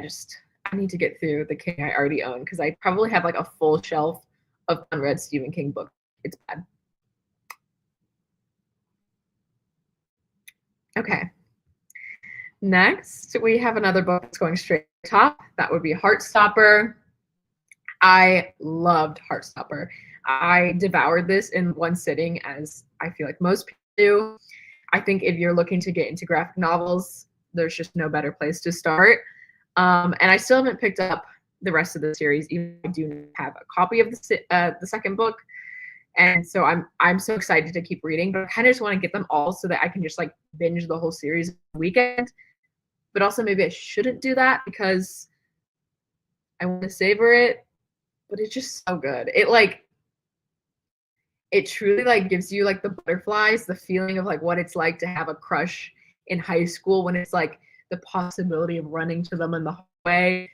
need to get through the King I already own because I probably have like a full shelf of unread Stephen King books. It's bad. Okay. Next, we have another book that's going straight to the top. That would be Heartstopper. I loved Heartstopper. I devoured this in one sitting, as I feel like most people do. I think if you're looking to get into graphic novels, there's just no better place to start. And I still haven't picked up the rest of the series, even though I do have a copy of the second book. And so I'm so excited to keep reading, but I kind of just want to get them all so that I can just like binge the whole series weekend. But also maybe I shouldn't do that because I want to savor it. But it's just so good. It truly like gives you like the butterflies, the feeling of like what it's like to have a crush in high school when it's like the possibility of running to them in the hallway.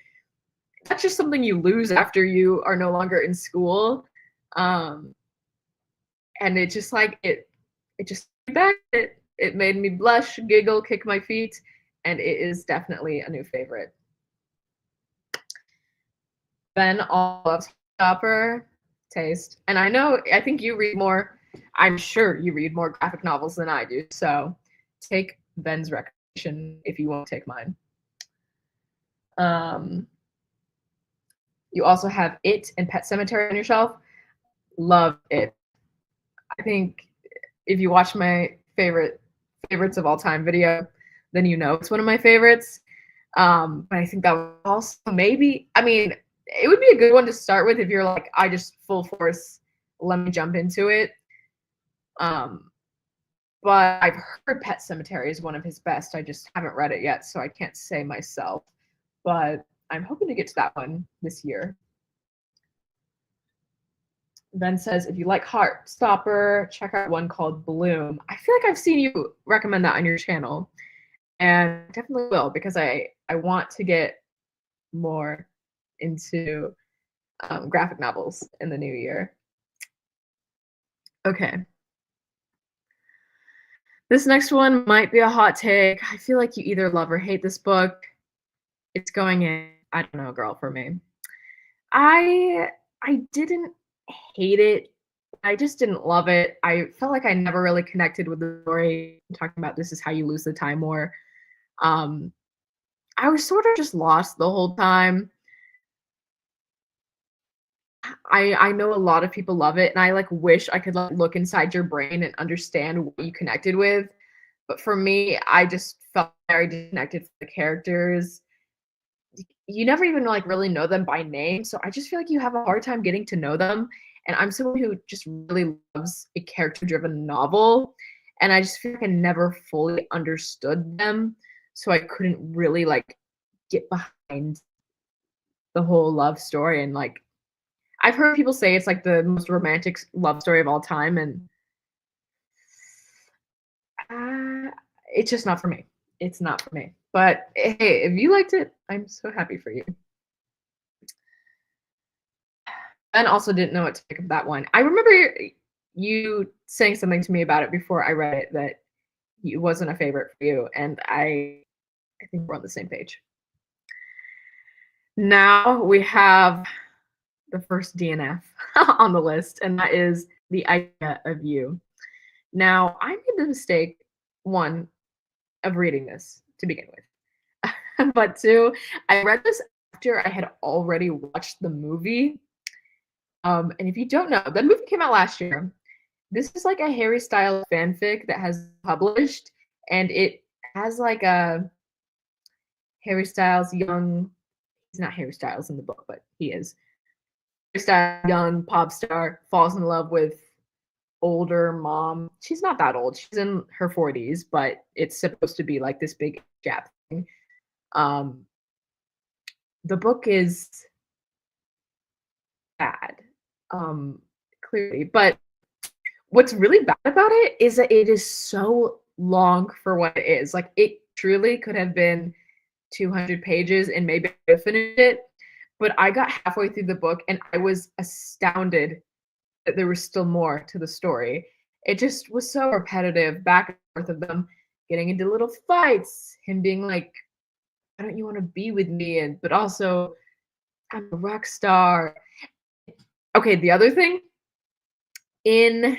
That's just something you lose after you are no longer in school. And it just like it just back it made me blush, giggle, kick my feet, and it is definitely a new favorite. Ben all loves Stopper taste. And I think you read more, I'm sure you read more graphic novels than I do. So take Ben's recommendation if you won't take mine. You also have It and Pet Sematary on your shelf. Love It. I think if you watch my favorites of all time video, then you know it's one of my favorites. But I think that was also maybe, I mean, it would be a good one to start with if you're like, I just full force, let me jump into it. But I've heard Pet Sematary is one of his best. I just haven't read it yet, so I can't say myself. But I'm hoping to get to that one this year. Ben says, if you like Heartstopper, check out one called Bloom. I feel like I've seen you recommend that on your channel, and I definitely will because I want to get more into graphic novels in the new year. Okay. This next one might be a hot take. I feel like you either love or hate this book. It's going in, I don't know, girl, for me. I didn't hate it. I just didn't love it. I felt like I never really connected with the story. I'm talking about this is how you lose the time more. I was sort of just lost the whole time. I know a lot of people love it, and I like wish I could like look inside your brain and understand what you connected with. But for me, I just felt very disconnected from the characters. You never even like really know them by name, so I just feel like you have a hard time getting to know them. And I'm someone who just really loves a character-driven novel, and I just feel like I never fully understood them, so I couldn't really like get behind the whole love story. And like I've heard people say it's like the most romantic love story of all time, and it's just not for me. It's not for me. But hey, if you liked it, I'm so happy for you. Ben also didn't know what to think of that one. I remember you saying something to me about it before I read it that it wasn't a favorite for you, and I think we're on the same page. Now we have the first DNF on the list, and that is The Idea of You. Now, I made the mistake one, of reading this to begin with. But two, I read this after I had already watched the movie. And if you don't know, the movie came out last year. This is like a Harry Styles fanfic that has published, and it has like a Harry Styles young. He's not Harry Styles in the book, but he is. Harry Styles, young pop star, falls in love with older mom. She's not that old. She's in her 40s, but it's supposed to be like this big gap thing. Um, the book is bad, um, clearly, but what's really bad about it is that it is so long for what it is. Like it truly could have been 200 pages and maybe I finished it, but I got halfway through the book and I was astounded that there was still more to the story. It just was so repetitive, back and forth of them getting into little fights, him being like, "Why don't you want to be with me?" And but also, "I'm a rock star." Okay, the other thing in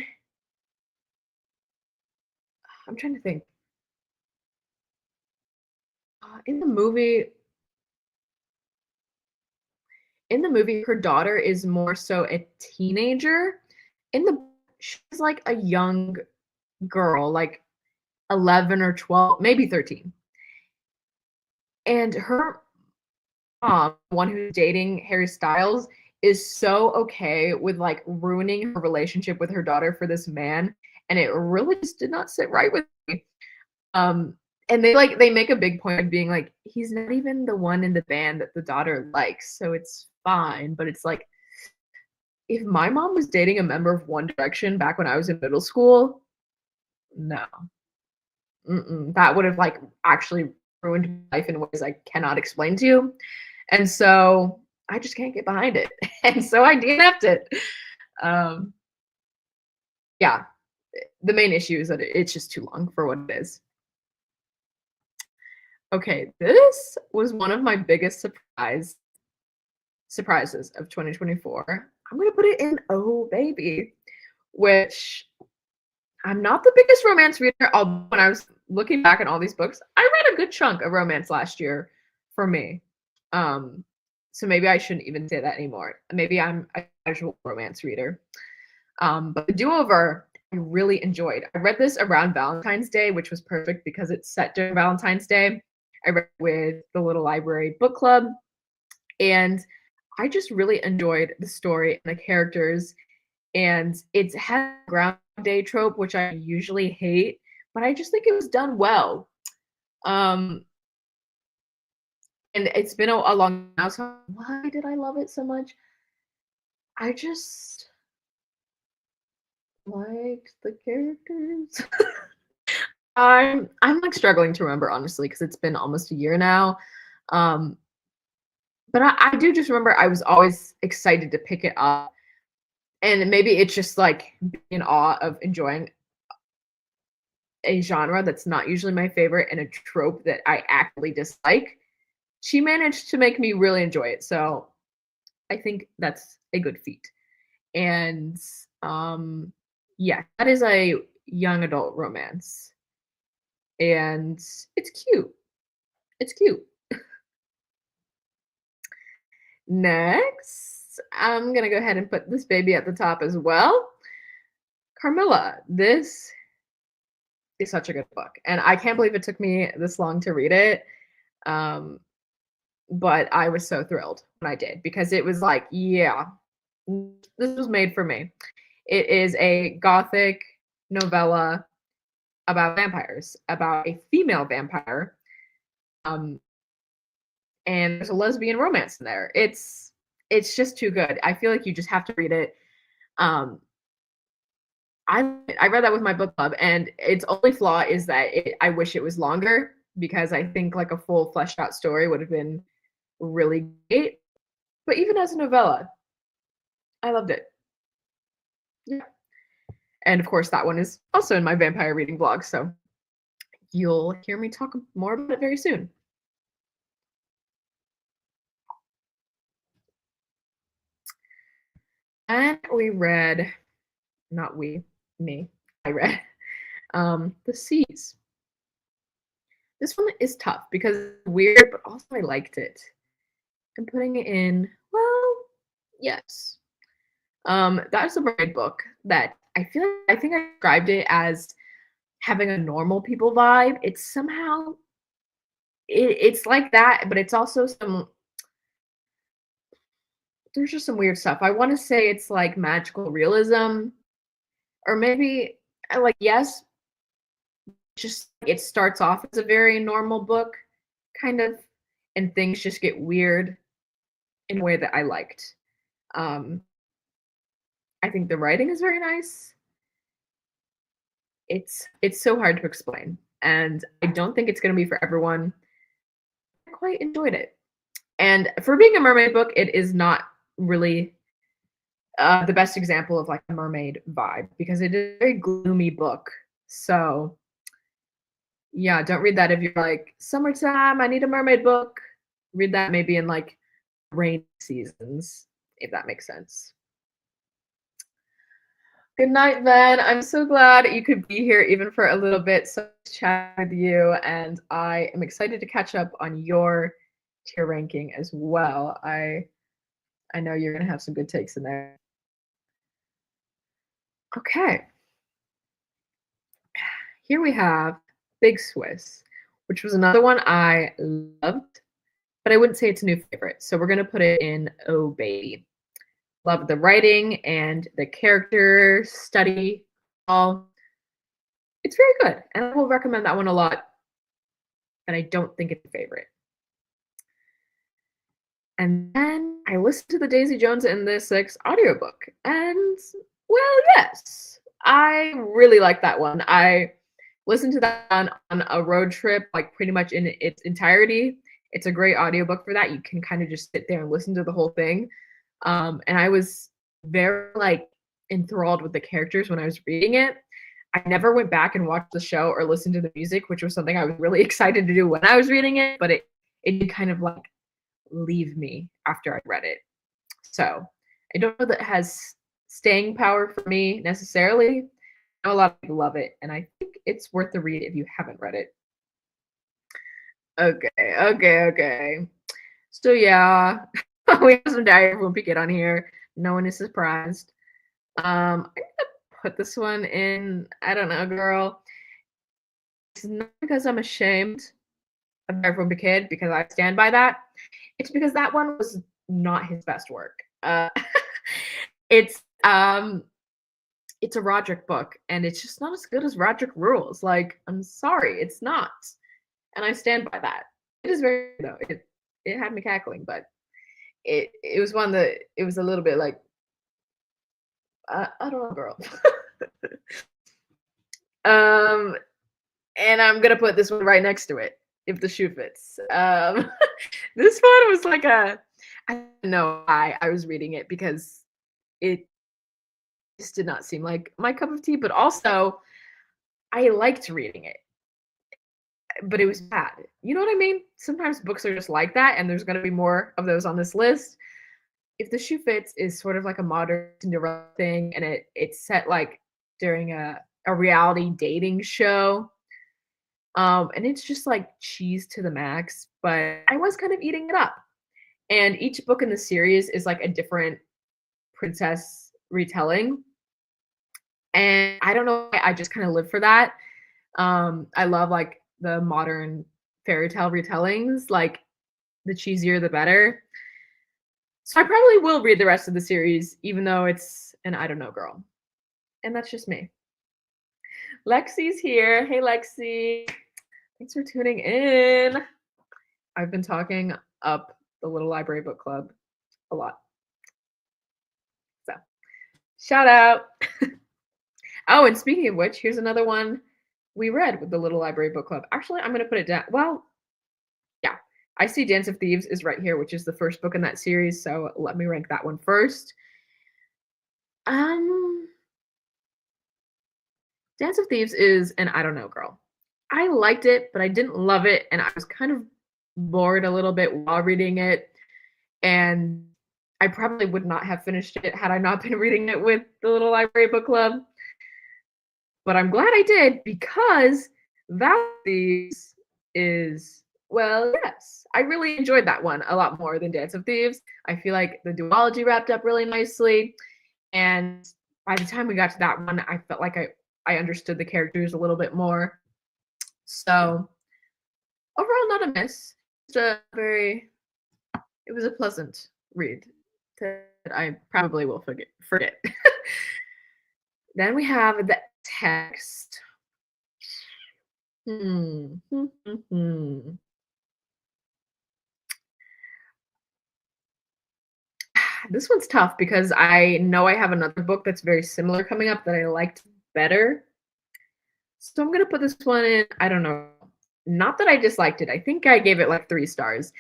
I'm trying to think. In the movie, her daughter is more so a teenager. In the she's like a young girl, like 11 or 12, maybe 13. And her mom, one who's dating Harry Styles, is so okay with like ruining her relationship with her daughter for this man. And it really just did not sit right with me. Um, and they make a big point of being like, he's not even the one in the band that the daughter likes, so it's fine. But it's like, if my mom was dating a member of One Direction back when I was in middle school, no, that would have like actually ruined my life in ways I cannot explain to you. And so I just can't get behind it. And so I DNF'd it. Um, yeah, the main issue is that it's just too long for what it is. Okay, this was one of my biggest surprises of 2024. I'm gonna put it in Oh Baby, which I'm not the biggest romance reader. Although when I was looking back at all these books, I read a good chunk of romance last year for me. Um, so maybe I shouldn't even say that anymore. Maybe I'm a casual romance reader. But the do-over I really enjoyed. I read this around Valentine's Day, which was perfect because it's set during Valentine's Day. I read it with the little library book club, and I just really enjoyed the story and the characters. And it had a ground day trope, which I usually hate, but I just think it was done well. Um, and it's been a long time now, so why did I love it so much? I just liked the characters. I'm like struggling to remember honestly because it's been almost a year now. Um, but I do just remember I was always excited to pick it up. And maybe it's just like being in awe of enjoying a genre that's not usually my favorite and a trope that I actively dislike. She managed to make me really enjoy it. So I think that's a good feat. And yeah, that is a young adult romance. And it's cute. It's cute. Next, I'm gonna go ahead and put this baby at the top as well. Carmilla. This is such a good book, and I can't believe it took me this long to read it. Um, but I was so thrilled when I did because it was like, yeah, this was made for me. It is a gothic novella about vampires, about a female vampire, um, and there's a lesbian romance in there. It's just too good. I feel like you just have to read it. Um, I read that with my book club, and its only flaw is that I wish it was longer because I think like a full fleshed out story would have been really great. But even as a novella, I loved it. Yeah. And of course, that one is also in my vampire reading blog, so you'll hear me talk more about it very soon. And we read, not we, me, I read The Seas. This one is tough because it's weird, but also I liked it. I'm putting it in, well, yes. That's a mermaid book that I feel like I think I described it as having a normal people vibe. It's somehow it's like that, but it's also there's just some weird stuff. I want to say it's like magical realism, or maybe I like yes, just it starts off as a very normal book, kind of, and things just get weird in a way that I liked. Um, I think the writing is very nice. It's so hard to explain, and I don't think it's going to be for everyone. I quite enjoyed it, and for being a mermaid book, it is not really the best example of like a mermaid vibe because it is a very gloomy book. So yeah, don't read that if you're like summertime. I need a mermaid book. Read that maybe in like rainy seasons, if that makes sense. Good night, Ben. I'm so glad you could be here even for a little bit. So chat with you, and I am excited to catch up on your tier ranking as well. I know you're gonna have some good takes in there. Okay. Here we have Big Swiss, which was another one I loved, but I wouldn't say it's a new favorite. So we're gonna put it in Oh Baby. Love the writing and the character study. All it's very good, and I will recommend that one a lot. And I don't think it's a favorite. And then I listened to the Daisy Jones and the Six audiobook, and well, yes, I really like that one. I listened to that on a road trip, like pretty much in its entirety. It's a great audiobook for that. You can kind of just sit there and listen to the whole thing. And I was very like enthralled with the characters when I was reading it. I never went back and watched the show or listened to the music, which was something I was really excited to do when I was reading it, but it did kind of like leave me after I read it. So I don't know that it has staying power for me necessarily. I know a lot of people love it, and I think it's worth the read if you haven't read it. Okay. So yeah, we have some Diary of a Wimpy Kid on here. No one is surprised. I'm gonna put this one in. I don't know, girl. It's not because I'm ashamed of Diary of a Wimpy Kid because I stand by that. It's because that one was not his best work. It's it's a Roderick book, and it's just not as good as Roderick Rules. Like, I'm sorry, it's not, and I stand by that. It is very though. It had me cackling, but it was one that it was a little bit like I don't know, girl. um, and I'm gonna put this one right next to it if the shoe fits. This one was like I don't know why I was reading it because it just did not seem like my cup of tea, but also I liked reading it, but it was bad. You know what I mean? Sometimes books are just like that, and there's going to be more of those on this list. If the shoe fits is sort of like a modern Cinderella thing, and it's set like during a reality dating show. And it's just like cheese to the max, but I was kind of eating it up. And each book in the series is like a different princess retelling. And I don't know why I just kind of live for that. I love like the modern fairy tale retellings, like the cheesier the better. So I probably will read the rest of the series, even though it's an I don't know girl. And that's just me. Lexi's here. Hey, Lexi. Thanks for tuning in. I've been talking up the Little Library Book Club a lot. So, shout out. Oh, and speaking of which, here's another one we read with the Little Library Book Club. Actually, I'm going to put it down. Well, yeah. I see Dance of Thieves is right here, which is the first book in that series. So let me rank that one first. Dance of Thieves is an I don't know girl. I liked it, but I didn't love it, and I was kind of bored a little bit while reading it. And I probably would not have finished it had I not been reading it with the Little Library Book Club. But I'm glad I did because that Thieves is, well, yes. I really enjoyed that one a lot more than Dance of Thieves. I feel like the duology wrapped up really nicely. And by the time we got to that one, I felt like I understood the characters a little bit more. So overall, not a miss. Just a very, it was a pleasant read that I probably will forget. Then we have the text. Hmm. This one's tough because I know I have another book that's very similar coming up that I liked better. So I'm gonna put this one in, I don't know. Not that I disliked it. I think I gave it like 3 stars.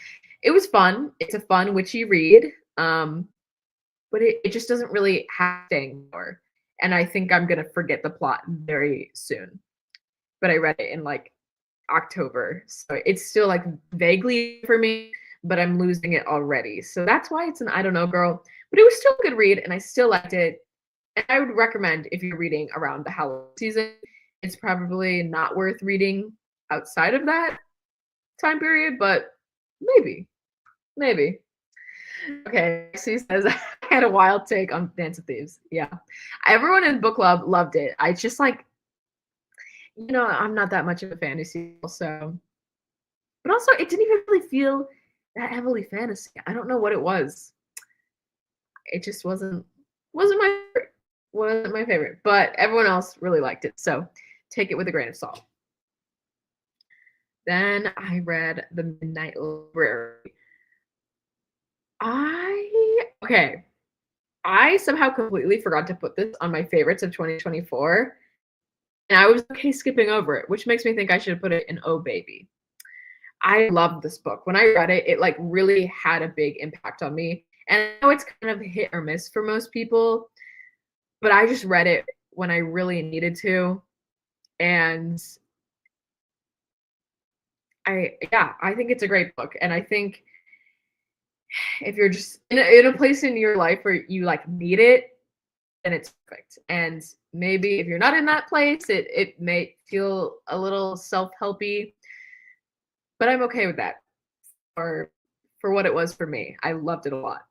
It was fun. It's a fun, witchy read. But it just doesn't really have staying power. And I think I'm gonna forget the plot very soon. But I read it in like October. So it's still like vaguely for me, but I'm losing it already. So that's why it's an I don't know girl. But it was still a good read and I still liked it. And I would recommend if you're reading around the Halloween season, it's probably not worth reading outside of that time period, but maybe, maybe. Okay, she says I had a wild take on Dance of Thieves. Yeah. Everyone in book club loved it. I just like, I'm not that much of a fantasy, so but also it didn't even really feel that heavily fantasy. I don't know what it was. It just wasn't my favorite. Wasn't my favorite, but everyone else really liked it. So take it with a grain of salt. Then I read The Midnight Library. Okay. I somehow completely forgot to put this on my favorites of 2024. And I was okay skipping over it, which makes me think I should put it in Oh Baby. I loved this book. When I read it, it like really had a big impact on me. And I know it's kind of hit or miss for most people, but I just read it when I really needed to. And I think it's a great book. And I think if you're just in a place in your life where you like need it, then it's perfect. And maybe if you're not in that place, it may feel a little self-helpy, but I'm okay with that for what it was for me. I loved it a lot.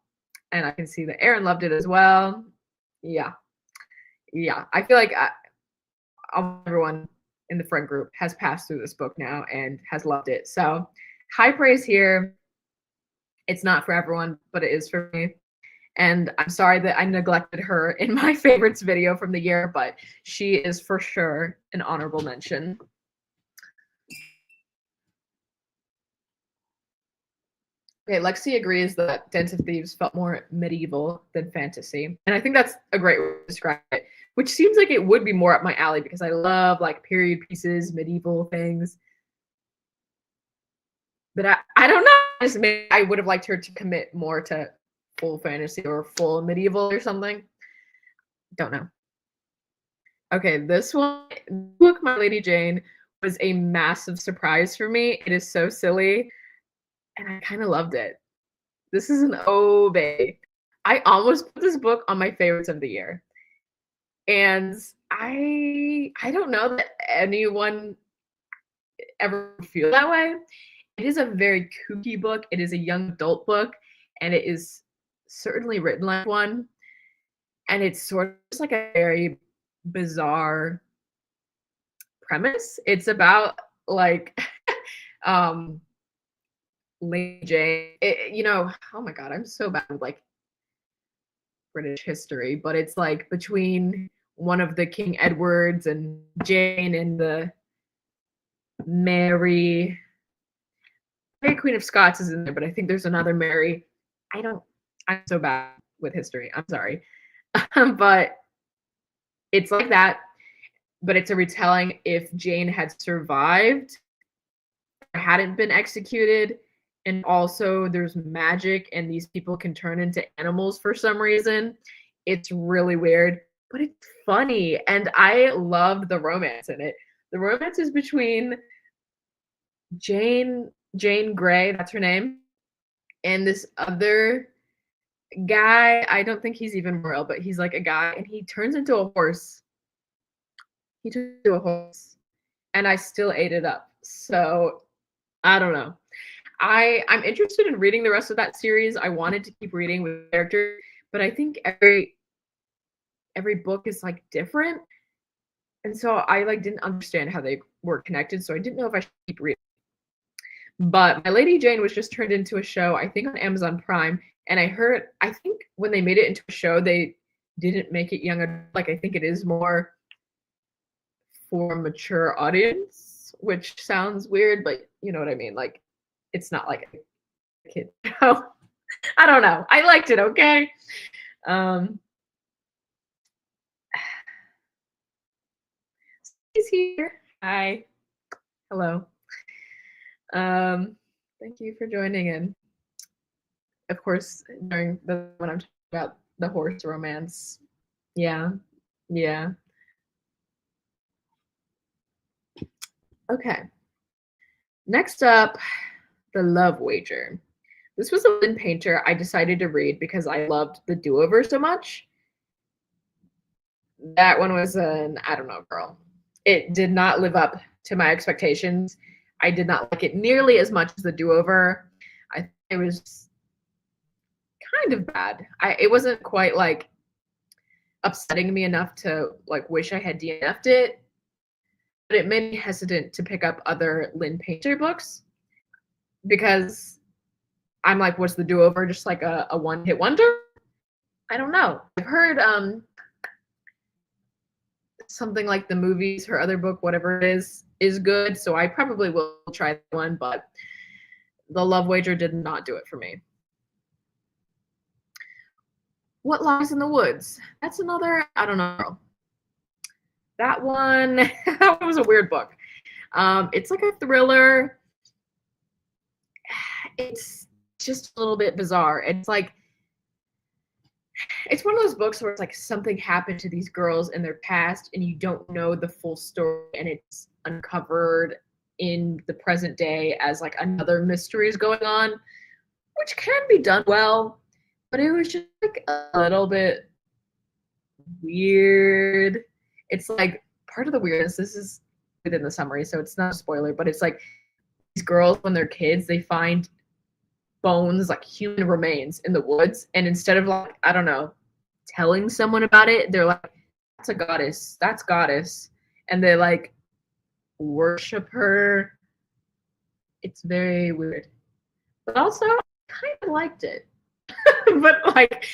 And I can see that Aaron loved it as well. Yeah. Yeah. I feel like everyone in the friend group has passed through this book now and has loved it. So high praise here. It's not for everyone, but it is for me. And I'm sorry that I neglected her in my favorites video from the year, but she is for sure an honorable mention. Okay, Lexi agrees that Dance of Thieves felt more medieval than fantasy. And I think that's a great way to describe it, which seems like it would be more up my alley because I love like period pieces, medieval things. But I don't know. Maybe I would have liked her to commit more to full fantasy or full medieval or something. Don't know. Okay, this one, book, My Lady Jane, was a massive surprise for me. It is so silly, and I kind of loved it. This is an obey. I almost put this book on my favorites of the year. And I don't know that anyone ever feel that way. It is a very kooky book. It is a young adult book, and it is certainly written like one. And it's sort of just like a very bizarre premise. It's about like Lady Jane. Oh my god, I'm so bad with like British history, but it's like between one of the King Edwards and Jane and the Mary Queen of Scots is in there, but I think there's another Mary. I'm so bad with history. I'm sorry. But it's like that, but it's a retelling if Jane had survived, hadn't been executed, and also there's magic and these people can turn into animals for some reason. It's really weird, but it's funny, and I loved the romance in it. The romance is between Jane Grey, that's her name, and this other guy. I don't think he's even royal, but he's like a guy, and he turns into a horse. He turns into a horse, and I still ate it up. So I don't know. I'm interested in reading the rest of that series. I wanted to keep reading with characters, but I think every book is like different. And so I like didn't understand how they were connected, so I didn't know if I should keep reading. But My Lady Jane was just turned into a show, I think on Amazon Prime, and I think when they made it into a show, they didn't make it young adult. Like I think it is more for a mature audience, which sounds weird, but you know what I mean. Like it's not like a kid show. I don't know. I liked it, okay? Um he's here. Hi. Hello. Um Thank you for joining in. Of course, during the when I'm talking about the horse romance. Yeah. Yeah. Okay. Next up, The Love Wager. This was a Lynn Painter I decided to read because I loved the do-over so much. That one was I don't know, girl. It did not live up to my expectations. I did not like it nearly as much as the do-over. I think it was kind of bad. It wasn't quite like upsetting me enough to like wish I had DNF'd it, but it made me hesitant to pick up other Lynn Painter books because I'm like, was the do-over just like a one-hit wonder? I don't know. I've heard something like the movies, her other book, whatever it is good. So I probably will try that one, but The Love Wager did not do it for me. What Lies in the Woods? That's another, I don't know. That one, that one was a weird book. It's like a thriller. It's just a little bit bizarre. It's like, it's one of those books where it's like something happened to these girls in their past and you don't know the full story and it's uncovered in the present day as like another mystery is going on, which can be done well, but it was just like a little bit weird. It's like part of the weirdness, this is within the summary, so it's not a spoiler, but it's like these girls when they're kids, they find bones, like human remains in the woods, and instead of like, I don't know, telling someone about it, they're like, that's a goddess, that's goddess, and they like worship her. It's very weird, but also I kind of liked it. But like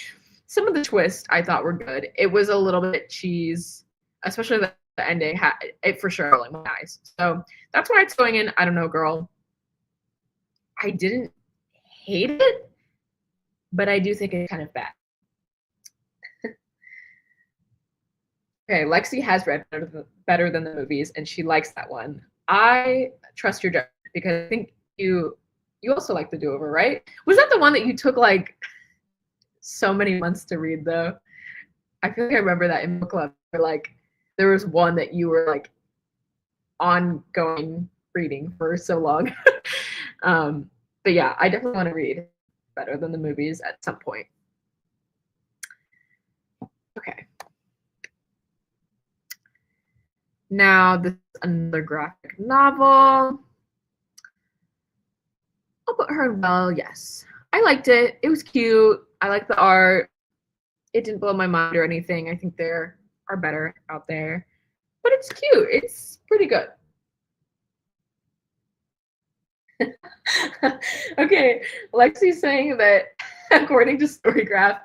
some of the twists I thought were good. It was a little bit cheese, especially the ending had it for sure rolling my eyes. So that's why it's going in. I don't know, girl. I didn't hate it, but I do think it's kind of bad. Okay, Lexi has read better than the movies, and she likes that one. I trust your judgment because I think you also like the do-over, right? Was that the one that you took like so many months to read though? I feel like I remember that in book club. Like there was one that you were like ongoing reading for so long. But yeah, I definitely want to read better than the movies at some point. Okay. Now this is another graphic novel. I'll put her in well, yes. I liked it. It was cute. I like the art. It didn't blow my mind or anything. I think there are better out there. But it's cute. It's pretty good. Okay, Lexi's saying that according to Storygraph,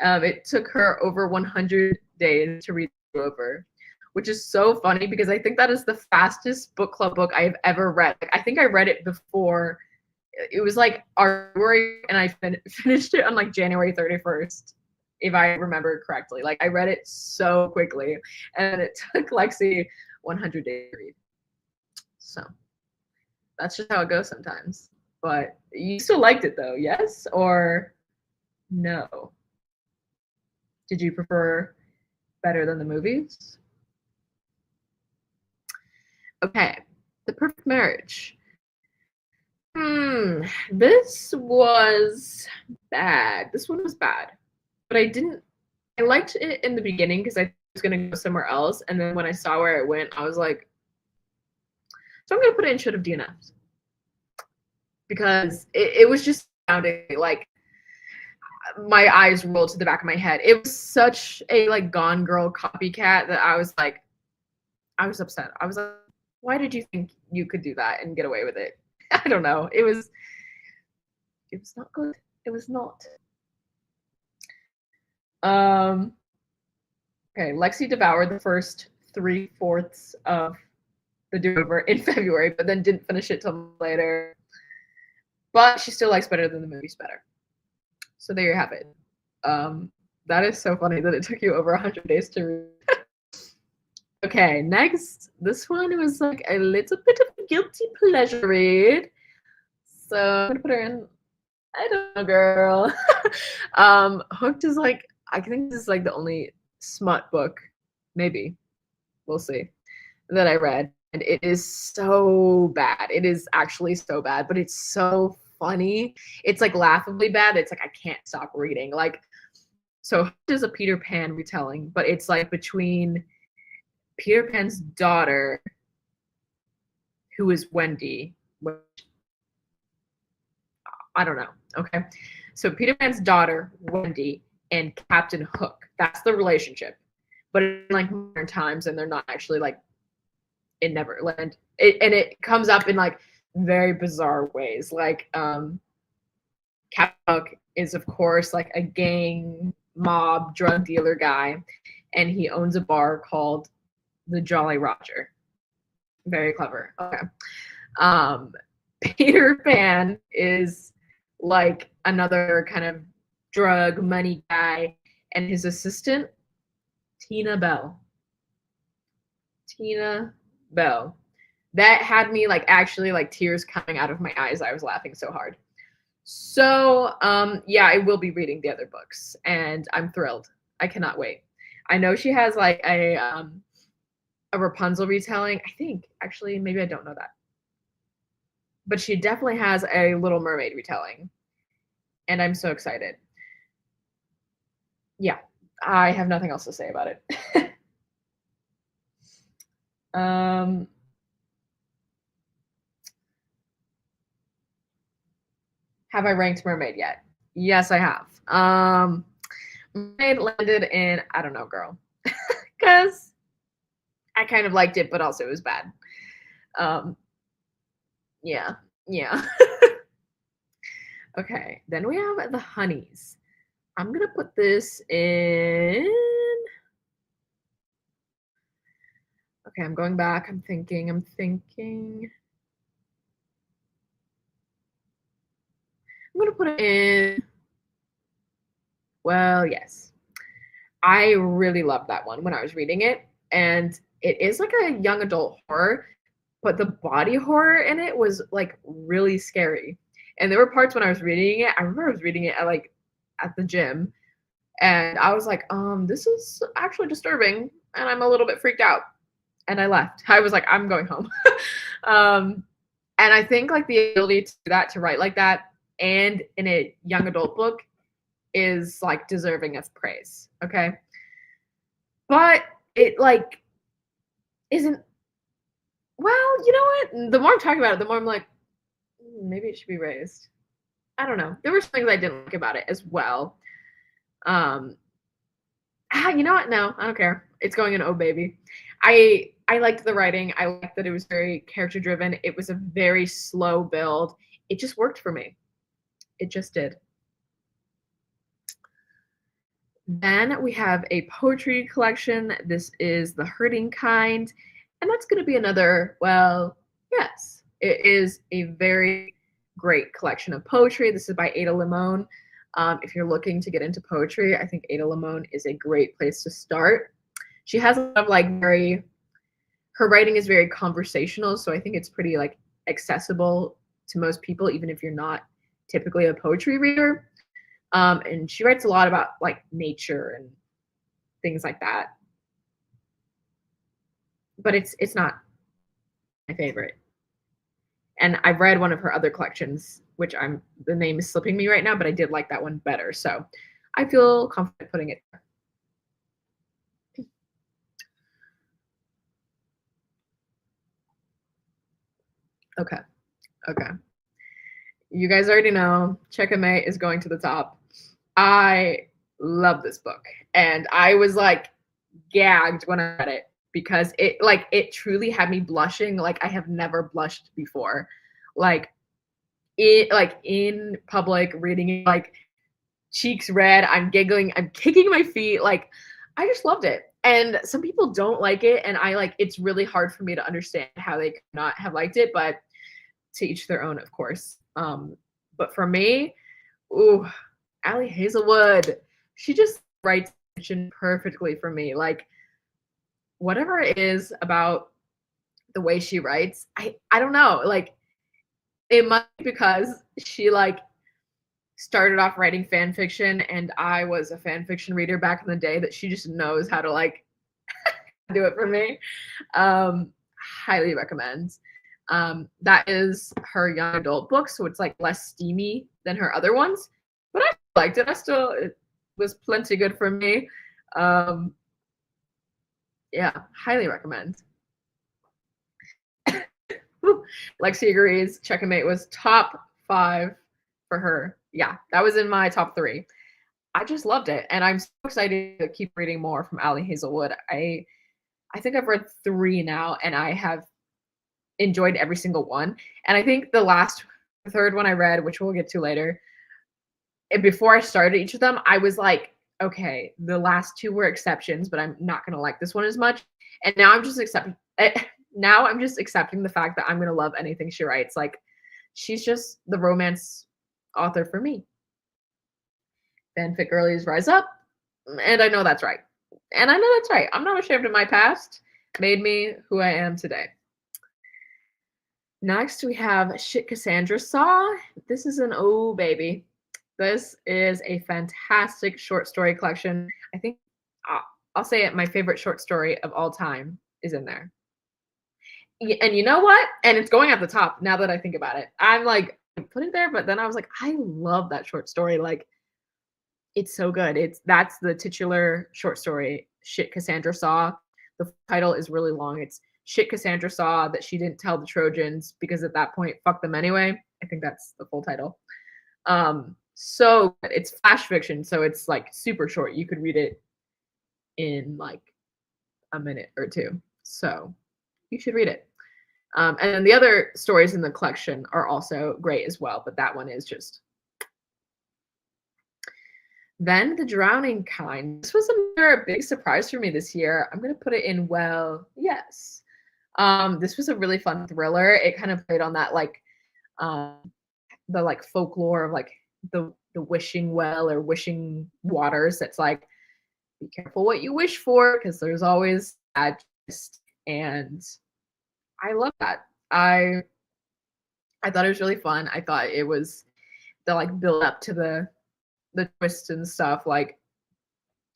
it took her over 100 days to read it over, which is so funny because I think that is the fastest book club book I have ever read. Like, I think I read it before. It was like January, and I finished it on like January 31st, if I remember correctly. Like I read it so quickly, and it took Lexi 100 days to read. So that's just how it goes sometimes. But you still liked it though, yes or no? Did you prefer better than the movies? Okay, The Perfect Marriage. This was bad. This one was bad. But I liked it in the beginning because I was going to go somewhere else. And then when I saw where it went, I was like, so I'm going to put it in should have DNF'd. because it was just sounding like my eyes rolled to the back of my head. It was such a like Gone Girl copycat that I was like, I was upset. I was like, why did you think you could do that and get away with it? I don't know. It was not good. It was not. Okay, Lexi devoured the first 3/4 of the do-over in February, but then didn't finish it till later. But she still likes better than the movies better. So there you have it. That is so funny that it took you over 100 days to read. Okay, next. This one was like a little bit of a guilty pleasure read. So I'm gonna put her in. I don't know, girl. Hooked is like, I think this is like the only smut book, maybe, we'll see, that I read. And it is so bad. It is actually so bad, but it's so funny. It's like laughably bad. It's like I can't stop reading. Like, so Hooked is a Peter Pan retelling, but it's like between Peter Pan's daughter, who is Wendy, which I don't know. Okay. So Peter Pan's daughter, Wendy, and Captain Hook. That's the relationship. But in like modern times, and they're not actually like in Neverland. And it comes up in like very bizarre ways. Like Captain Hook is of course like a gang mob drug dealer guy, and he owns a bar called the Jolly Roger. Very clever. Okay. Peter Pan is like another kind of drug money guy, and his assistant, Tina Bell. That had me like actually like tears coming out of my eyes. I was laughing so hard. So yeah, I will be reading the other books, and I'm thrilled. I cannot wait. I know she has like a Rapunzel retelling. I think actually maybe I don't know that, but she definitely has a Little Mermaid retelling, and I'm so excited. Yeah, I have nothing else to say about it. Have I ranked Mermaid yet? Yes, I have. Mermaid landed in, I don't know, girl, because I kind of liked it, but also it was bad. Yeah. Okay, then we have the Honeys. I'm gonna put this in. Okay, I'm going back. I'm thinking. I'm gonna put it in. Well, yes. I really loved that one when I was reading it. And it is like a young adult horror, but the body horror in it was like really scary. And there were parts when I was reading it. I remember I was reading it at the gym, and I was like, this is actually disturbing, and I'm a little bit freaked out. And I left. I was like, I'm going home. And I think like the ability to do that, to write like that, and in a young adult book is like deserving of praise. Okay. But it like isn't, well, you know what? The more I'm talking about it, the more I'm like, maybe it should be raised. I don't know. There were some things I didn't like about it as well. You know what? No, I don't care. It's going in Oh Baby. I liked the writing. I liked that it was very character driven. It was a very slow build. It just worked for me. It just did. Then we have a poetry collection. This is The Hurting Kind. And that's going to be another, well, yes, it is a very great collection of poetry. This is by Ada Limón. If you're looking to get into poetry, I think Ada Limón is a great place to start. She has a lot of like her writing is very conversational, so I think it's pretty like accessible to most people, even if you're not typically a poetry reader. And she writes a lot about like nature and things like that. But it's not my favorite. And I've read one of her other collections, which the name is slipping me right now, but I did like that one better. So I feel confident putting it there. Okay. You guys already know Checkmate is going to the top. I love this book. And I was like gagged when I read it because it truly had me blushing like I have never blushed before. Like it like in public reading it, like cheeks red, I'm giggling, I'm kicking my feet, like I just loved it. And some people don't like it, and I like it's really hard for me to understand how they could not have liked it, but to each their own, of course. But for me, ooh, Allie Hazelwood, she just writes fiction perfectly for me. Like whatever it is about the way she writes, I don't know. Like it must be because she like started off writing fan fiction and I was a fan fiction reader back in the day that she just knows how to like do it for me. Highly recommend. That is her young adult book, so it's like less steamy than her other ones. But I liked it. It was plenty good for me. Yeah, highly recommend. Lexi agrees. Checkmate was top 5 for her. Yeah, that was in my top 3. I just loved it, and I'm so excited to keep reading more from Allie Hazelwood. I think I've read 3 now, and I have enjoyed every single one. And I think the third one I read, which we'll get to later, and before I started each of them, I was like, okay, the last 2 were exceptions, but I'm not gonna like this one as much. And now I'm just accepting. Now I'm just accepting the fact that I'm gonna love anything she writes. Like, she's just the romance author for me. Fanfic girlies rise up, and I know that's right. And I know that's right. I'm not ashamed of my past. Made me who I am today. Next, we have Shit Cassandra Saw. This is an oh baby. This is a fantastic short story collection. I think I'll say it, my favorite short story of all time is in there. And you know what? And it's going at the top now that I think about it. I'm like, put it there, but then I was like, I love that short story. Like, it's so good. That's the titular short story, Shit Cassandra Saw. The title is really long. It's Shit Cassandra Saw that she didn't tell the Trojans because at that point, fuck them anyway. I think that's the full title. So it's flash fiction, so it's like super short. You could read it in like a minute or 2. So you should read it. And then the other stories in the collection are also great as well, but that one is just. Then The Drowning Kind. This was another big surprise for me this year. I'm going to put it in yes. This was a really fun thriller. It kind of played on that like the like folklore of like the wishing well or wishing waters. That's like, be careful what you wish for because there's always that twist. And I love that. I thought it was really fun. I thought it was the like build up to the twist and stuff. Like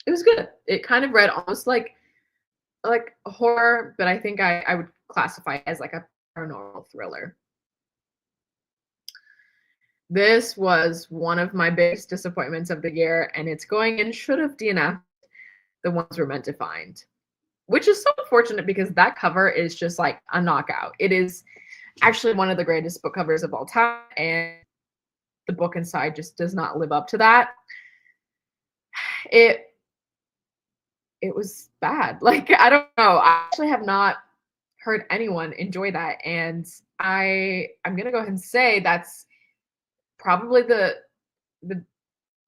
it was good. It kind of read almost like a horror, but I think I would classify it as like a paranormal thriller. This was one of my biggest disappointments of the year, and it's going in should have DNF the ones we're meant to find, which is so unfortunate because that cover is just like a knockout. It is actually one of the greatest book covers of all time, and the book inside just does not live up to that. It was bad. Like, I don't know. I actually have not heard anyone enjoy that, and I'm gonna go ahead and say that's probably the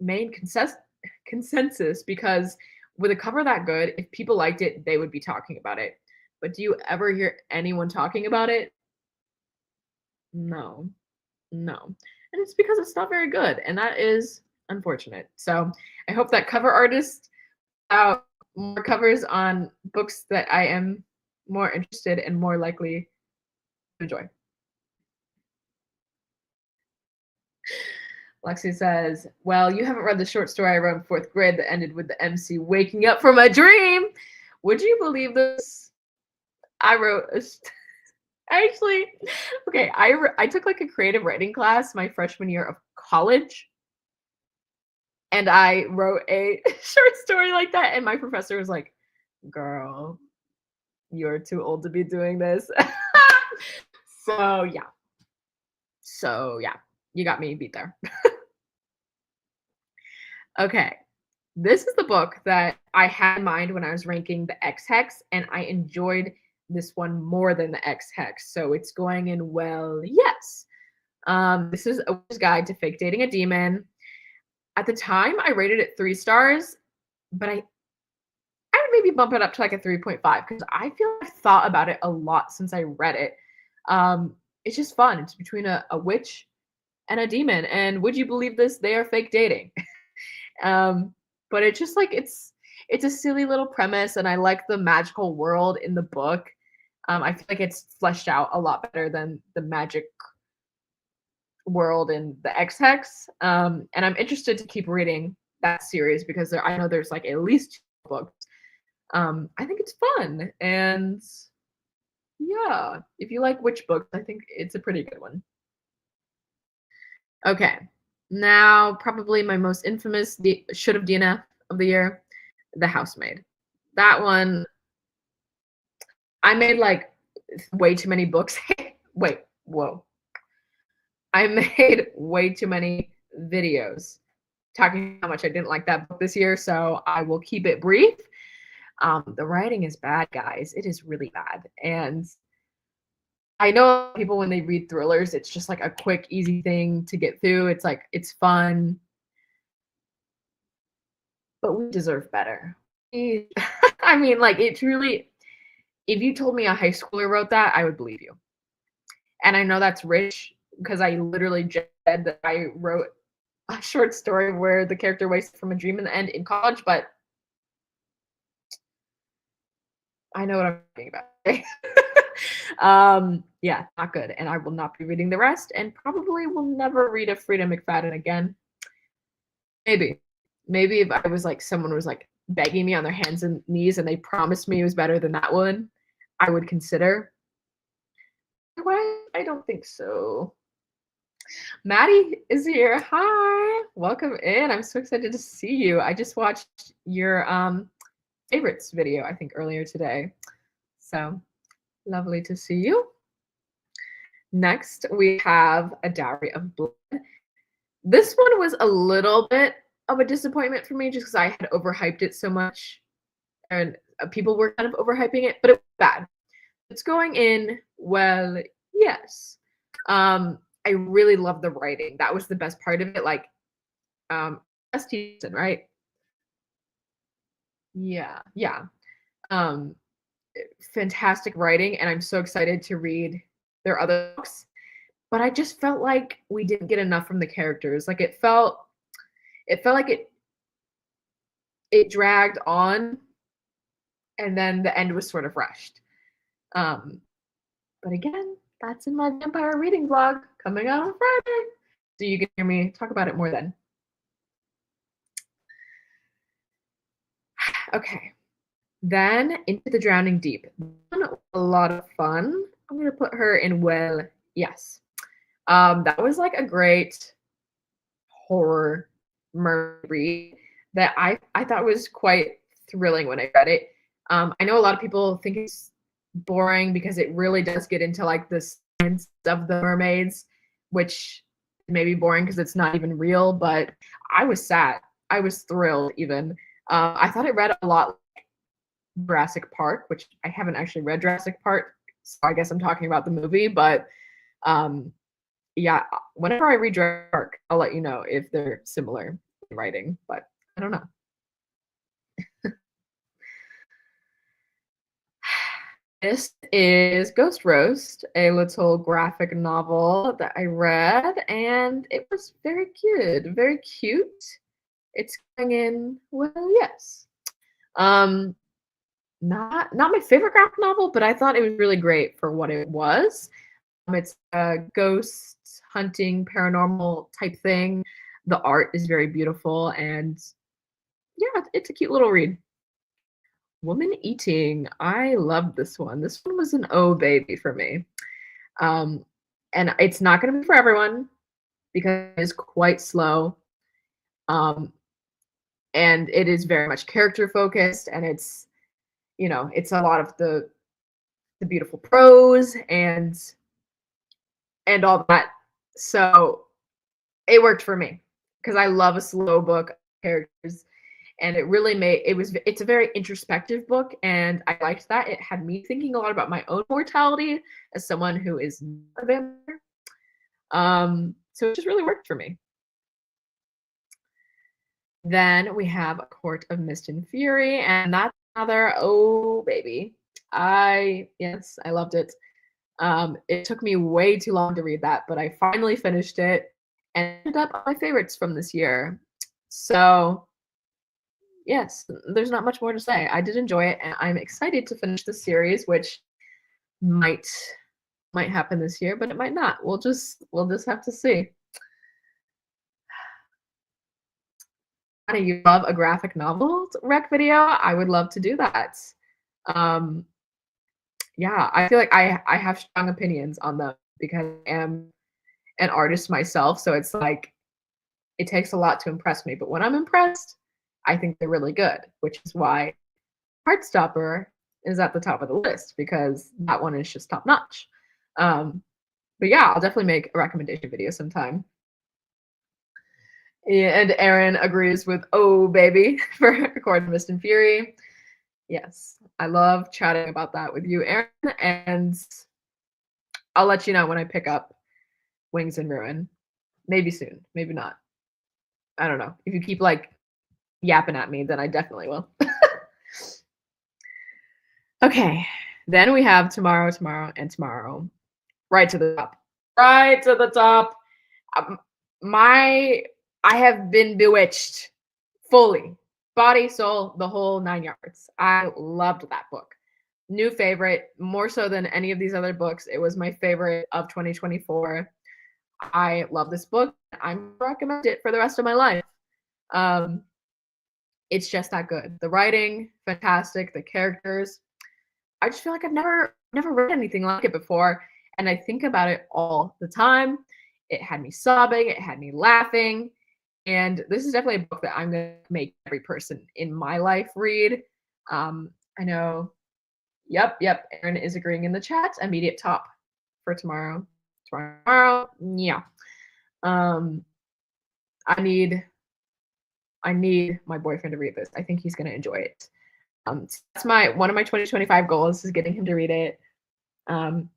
main consensus because with a cover that good, if people liked it, they would be talking about it. But do you ever hear anyone talking about it? No. And it's because it's not very good, and that is unfortunate. So I hope that cover artist out more covers on books that I am more interested and more likely to enjoy. Lexi says, well, you haven't read the short story I wrote in 4th grade that ended with the MC waking up from a dream. Would you believe this? I wrote actually, okay, I took like a creative writing class my freshman year of college. And I wrote a short story like that. And my professor was like, girl, you're too old to be doing this. So yeah. You got me beat there. Okay. This is the book that I had in mind when I was ranking the X Hex, and I enjoyed this one more than the X Hex. So it's going in well, yes. This is A Witch's Guide to Fake Dating a Demon. At the time, I rated it 3 stars, but I would maybe bump it up to like a 3.5 because I feel like I've thought about it a lot since I read it. It's just fun. It's between a witch and a demon. And would you believe this? They are fake dating. um, but it's just like it's a silly little premise, and I like the magical world in the book. I feel like it's fleshed out a lot better than the magic world in the X Hex. And I'm interested to keep reading that series because I know there's like at least 2 books. I think it's fun, and yeah, if you like witch books, I think it's a pretty good one. Okay, now probably my most infamous should have DNF of the year, The Housemaid. That one, I made like way too many books. Wait, whoa. I made way too many videos talking how much I didn't like that book this year, so I will keep it brief. The writing is bad, guys. It is really bad. And I know people when they read thrillers, it's just like a quick, easy thing to get through. It's like it's fun, but we deserve better. I mean, like it truly, if you told me a high schooler wrote that, I would believe you. And I know that's rich because I literally just said that I wrote a short story where the character wakes up from a dream in the end in college, but I know what I'm talking about. Yeah, not good. And I will not be reading the rest, and probably will never read a Frida McFadden again. Maybe. Maybe if I was like someone was like begging me on their hands and knees and they promised me it was better than that one, I would consider. Why? I don't think so. Maddie is here. Hi. Welcome in. I'm so excited to see you. I just watched your favorites video, I think, earlier today. So lovely to see you. Next, we have A Dowry of Blood. This one was a little bit of a disappointment for me just because I had overhyped it so much, and people were kind of overhyping it, but it was bad. It's going in well, yes. I really love the writing. That was the best part of it. Like, Stevenson, right? Yeah, yeah. Um, Fantastic writing, and I'm so excited to read their other books. But I just felt like we didn't get enough from the characters. Like it felt like it dragged on, and then the end was sort of rushed. Um, but again, that's in my vampire reading vlog coming out on Friday. So you can hear me talk about it more then. Okay. Then Into the Drowning Deep. A lot of fun. I'm gonna put her in well, yes. That was like a great horror murder read that I thought was quite thrilling when I read it. I know a lot of people think it's boring because it really does get into like the science of the mermaids, which may be boring because it's not even real, but I was sad. I was thrilled even. I thought it read a lot like Jurassic Park, which I haven't actually read Jurassic Park, so I guess I'm talking about the movie, but um, yeah, whenever I read Jurassic Park, I'll let you know if they're similar in writing, but I don't know. This is Ghost Roast, a little graphic novel that I read, and it was very cute, very cute. It's going in, well, yes. Um, not my favorite graphic novel, but I thought it was really great for what it was. It's a ghost hunting, paranormal type thing. The art is very beautiful, and yeah, it's a cute little read. Woman Eating. I love this one. This one was an oh baby for me. Um, and it's not going to be for everyone because it is quite slow. Um, and it is very much character focused, and it's a lot of the beautiful prose and all that. So it worked for me because I love a slow book characters, and it really made it's a very introspective book, and I liked that. It had me thinking a lot about my own mortality as someone who is not a vampire. So it just really worked for me. Then we have A Court of Mist and Fury, and that's another, oh baby. Yes, I loved it. It took me way too long to read that, but I finally finished it and ended up on my favorites from this year. So yes, there's not much more to say. I did enjoy it, and I'm excited to finish the series, which might might happen this year, but it might not. We'll just have to see. Do you love a graphic novel rec video? I would love to do that. Um, yeah, I feel like I have strong opinions on them because I am an artist myself, so it's like it takes a lot to impress me. But when I'm impressed, I think they're really good, which is why Heartstopper is at the top of the list because that one is just top notch. Um, but yeah, I'll definitely make a recommendation video sometime. Yeah, and Aaron agrees with "Oh Baby" for Accord Mist and Fury. Yes, I love chatting about that with you, Aaron, and I'll let you know when I pick up Wings and Ruin. Maybe soon, maybe not. I don't know. If you keep like yapping at me, then I definitely will. Okay, then we have Tomorrow, Tomorrow, and Tomorrow. Right to the top. Right to the top. Um, my I have been bewitched fully. Body, soul, the whole 9 yards. I loved that book. New favorite, more so than any of these other books. It was my favorite of 2024. I love this book. I'm recommend it for the rest of my life. Um, it's just that good. The writing, fantastic. The characters. I just feel like I've never read anything like it before, and I think about it all the time. It had me sobbing. It had me laughing. And this is definitely a book that I'm going to make every person in my life read. I know. Yep. Aaron is agreeing in the chat. Immediate top for tomorrow. Tomorrow. Yeah. Um, I need my boyfriend to read this. I think he's going to enjoy it. That's one of my 2025 goals is getting him to read it.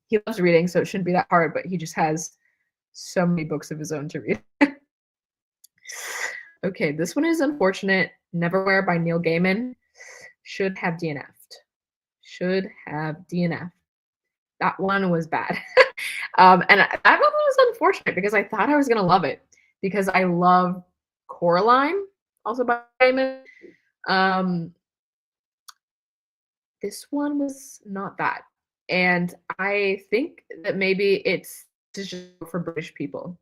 He loves reading, so it shouldn't be that hard, but he just has so many books of his own to read. Okay, this one is unfortunate. Neverwhere by Neil Gaiman. Should have DNF'd. Should have DNF'd. That one was bad. And that one was unfortunate because I thought I was gonna love it because I love Coraline, also by Gaiman. This one was not that. And I think that maybe it's just for British people.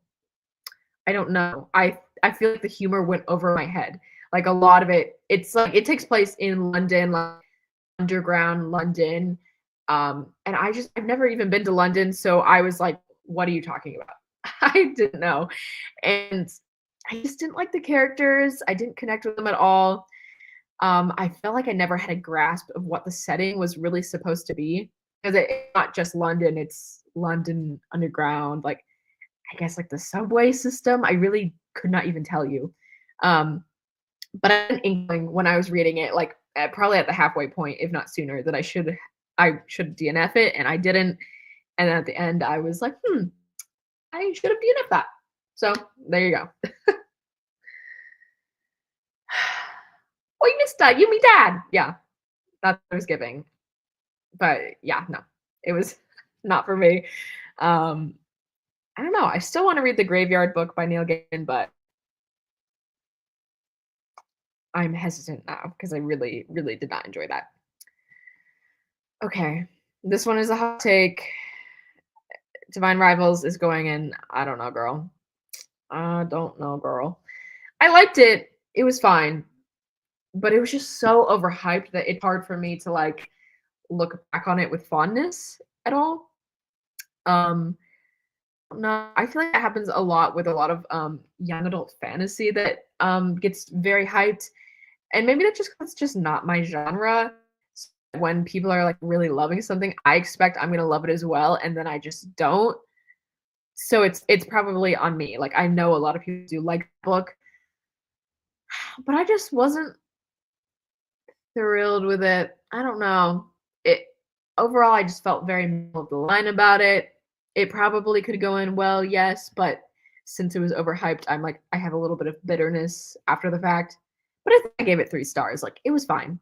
I don't know. I feel like the humor went over my head. Like a lot of it, it's like it takes place in London, like underground London. And I've never even been to London, so I was like, what are you talking about? I didn't know. And I just didn't like the characters. I didn't connect with them at all. I felt like I never had a grasp of what the setting was really supposed to be because it's not just London, it's London underground, like I guess like the subway system. I really could not even tell you. But I had an inkling when I was reading it, like probably at the halfway point, if not sooner, that I should DNF it, and I didn't. And then at the end, I was like, I should have DNF that. So there you go. Oh, you missed that. You me dad. Yeah, that's what I was giving. But yeah, no, it was not for me. Um, I don't know. I still want to read the Graveyard Book by Neil Gaiman, but I'm hesitant now because I really, really did not enjoy that. Okay, this one is a hot take. Divine Rivals is going in. I don't know, girl. I don't know, girl. I liked it. It was fine, but it was just so overhyped that it's hard for me to like look back on it with fondness at all. No, I feel like that happens a lot with a lot of young adult fantasy that gets very hyped, and maybe that's just not my genre. When people are like really loving something, I expect I'm gonna love it as well, and then I just don't. So it's probably on me. Like, I know a lot of people do like the book, but I just wasn't thrilled with it. I don't know. It overall, I just felt very middle of the line about it. It probably could go in well, yes, but since it was overhyped, I'm like, I have a little bit of bitterness after the fact. But I think I gave it 3 stars. Like, it was fine.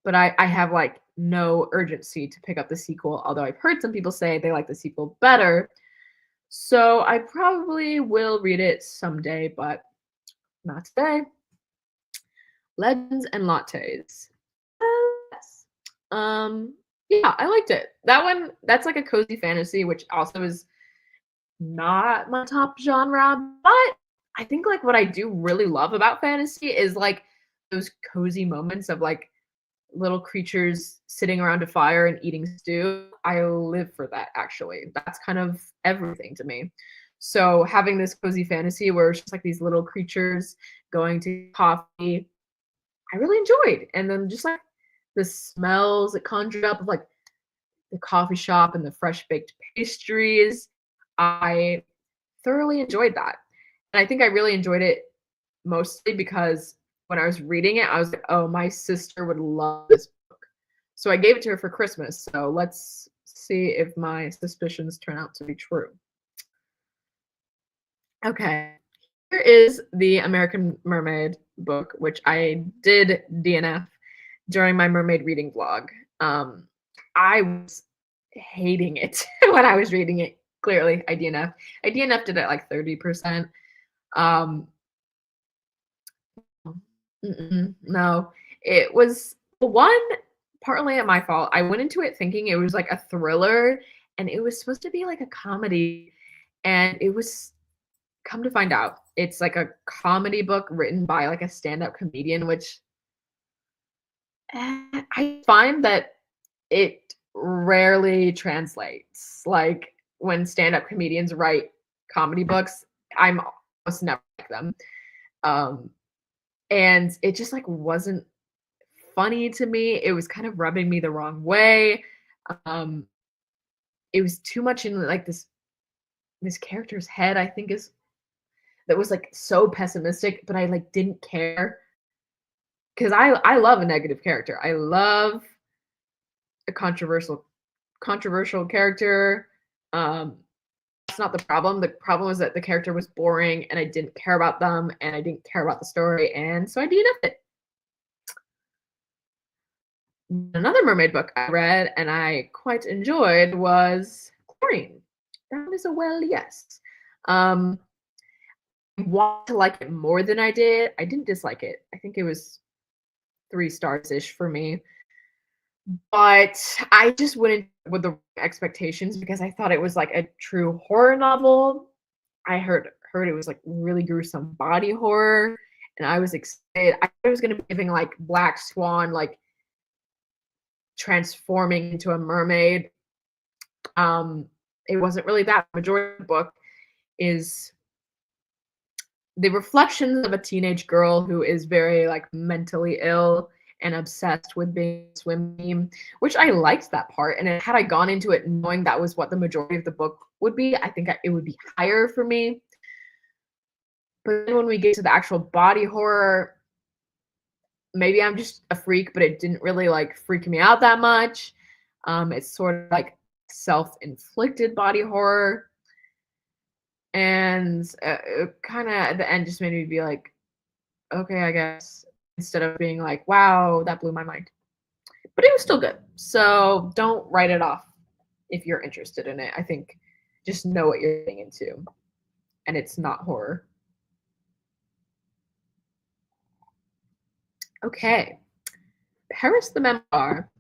But I have like no urgency to pick up the sequel, although I've heard some people say they like the sequel better. So I probably will read it someday, but not today. Legends and Lattes. Yes. Um, yeah, I liked it. That one, that's like a cozy fantasy, which also is not my top genre, but I think like what I do really love about fantasy is like those cozy moments of like little creatures sitting around a fire and eating stew. I live for that actually. That's kind of everything to me. So having this cozy fantasy where it's just like these little creatures going to coffee, I really enjoyed. And then just like the smells it conjured up of like the coffee shop and the fresh baked pastries, I thoroughly enjoyed that. And I think I really enjoyed it mostly because when I was reading it, I was like, oh, my sister would love this book. So I gave it to her for Christmas. So let's see if my suspicions turn out to be true. Okay. Here is the American Mermaid book, which I did DNF during my mermaid reading vlog. I was hating it when I was reading it. Clearly, I DNF. I DNF'd it at like 30%. Um, no, it was one partly at my fault. I went into it thinking it was like a thriller, and it was supposed to be like a comedy, and it was come to find out it's like a comedy book written by like a stand-up comedian, which I find that it rarely translates. Like when stand-up comedians write comedy books, I'm almost never like them. Um, and it just like wasn't funny to me. It was kind of rubbing me the wrong way. Um, it was too much in like this character's head, I think is that was like so pessimistic, but I like didn't care because I love a negative character. I love a controversial character. Um, that's not the problem. The problem was that the character was boring and I didn't care about them and I didn't care about the story, and so I DNF'd it. Another mermaid book I read and I quite enjoyed was Chlorine. That one is a well, yes. I want to like it more than I did. I didn't dislike it. I think it was 3 stars ish for me. But I just went in with the expectations because I thought it was like a true horror novel. I heard it was like really gruesome body horror, and I was excited. I thought it was gonna be giving like Black Swan, like transforming into a mermaid. Um, it wasn't really that. The majority of the book is the reflections of a teenage girl who is very like mentally ill and obsessed with being a swim team, which I liked that part. And had I gone into it knowing that was what the majority of the book would be, I think it would be higher for me. But then when we get to the actual body horror, maybe I'm just a freak, but it didn't really like freak me out that much. It's sort of like self-inflicted body horror. And it kind of at the end just made me be like, okay, I guess, instead of being like, wow, that blew my mind. But it was still good. So don't write it off if you're interested in it. I think just know what you're getting into. And it's not horror. Okay. Paris the Memoir.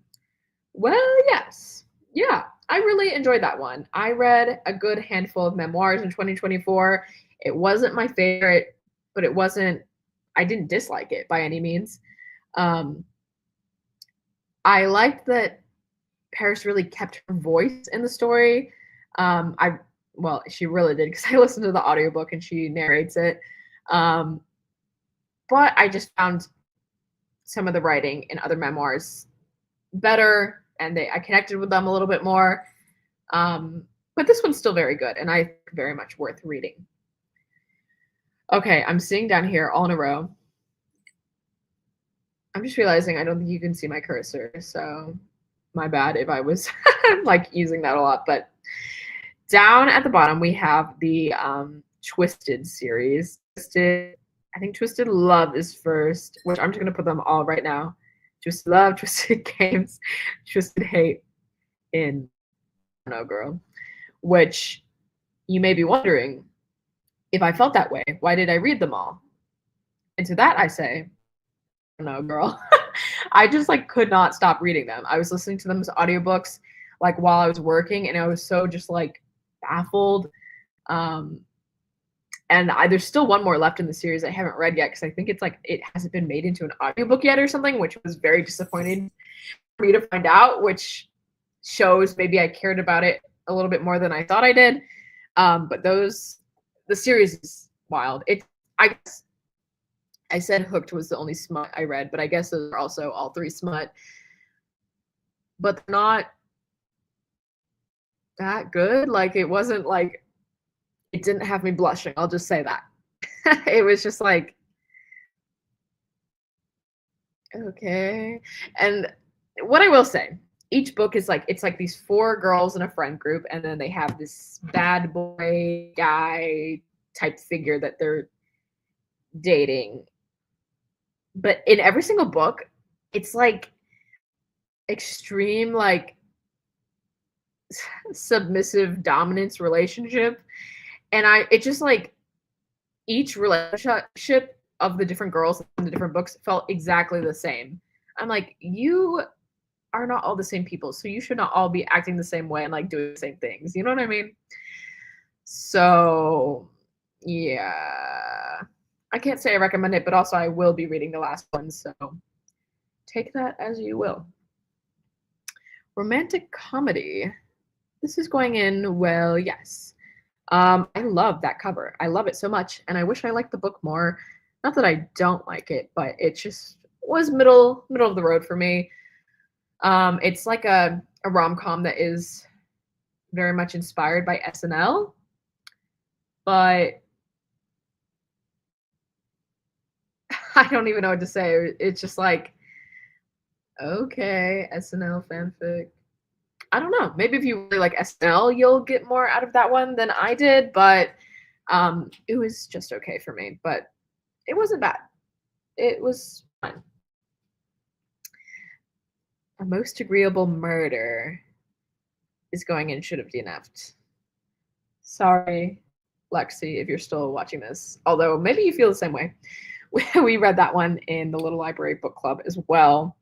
Well, yes. Yeah, I really enjoyed that one. I read a good handful of memoirs in 2024. It wasn't my favorite, but I didn't dislike it by any means. Um, I liked that Paris really kept her voice in the story. Well, she really did because I listened to the audiobook and she narrates it. Um, but I just found some of the writing in other memoirs better, and I connected with them a little bit more. Um, But this one's still very good, and I think very much worth reading. Okay, I'm sitting down here all in a row. I'm just realizing I don't think you can see my cursor, so my bad if I was like using that a lot. But down at the bottom, we have the Twisted series. Twisted, I think Twisted Love is first, which I'm just going to put them all right now. Twisted Love, Twisted Games, Twisted Hate in No Girl, which you may be wondering, if I felt that way, why did I read them all? And to that I say, no, girl. I just like could not stop reading them. I was listening to them as audiobooks like while I was working, and I was so just like baffled. And there's still one more left in the series I haven't read yet because I think it's like it hasn't been made into an audiobook yet or something, which was very disappointing for me to find out, which shows maybe I cared about it a little bit more than I thought I did. But the series is wild. I guess I said Hooked was the only smut I read, but I guess those are also all three smut. But they're not that good. Like it wasn't like, it didn't have me blushing. I'll just say that. It was just like, okay. And what I will say, each book is like, it's like these four girls in a friend group, and then they have this bad boy guy type figure that they're dating. But in every single book, it's like extreme, like submissive dominance relationship. And it just like each relationship of the different girls in the different books felt exactly the same. I'm like, you are not all the same people, so you should not all be acting the same way and like doing the same things. You know what I mean? So yeah, I can't say I recommend it, but also I will be reading the last one, so take that as you will. Romantic comedy. This is going in well, yes. I love that cover. I love it so much, and I wish I liked the book more. Not that I don't like it, but it just was middle of the road for me. It's like a rom-com that is very much inspired by SNL, but I don't even know what to say. It's just like, okay, SNL fanfic. I don't know. Maybe if you really like SNL, you'll get more out of that one than I did, but it was just okay for me. But it wasn't bad. It was fun. A Most Agreeable Murder is going in should have DNF'd. Sorry, Lexi, if you're still watching this. Although maybe you feel the same way. We read that one in the Little Library Book Club as well.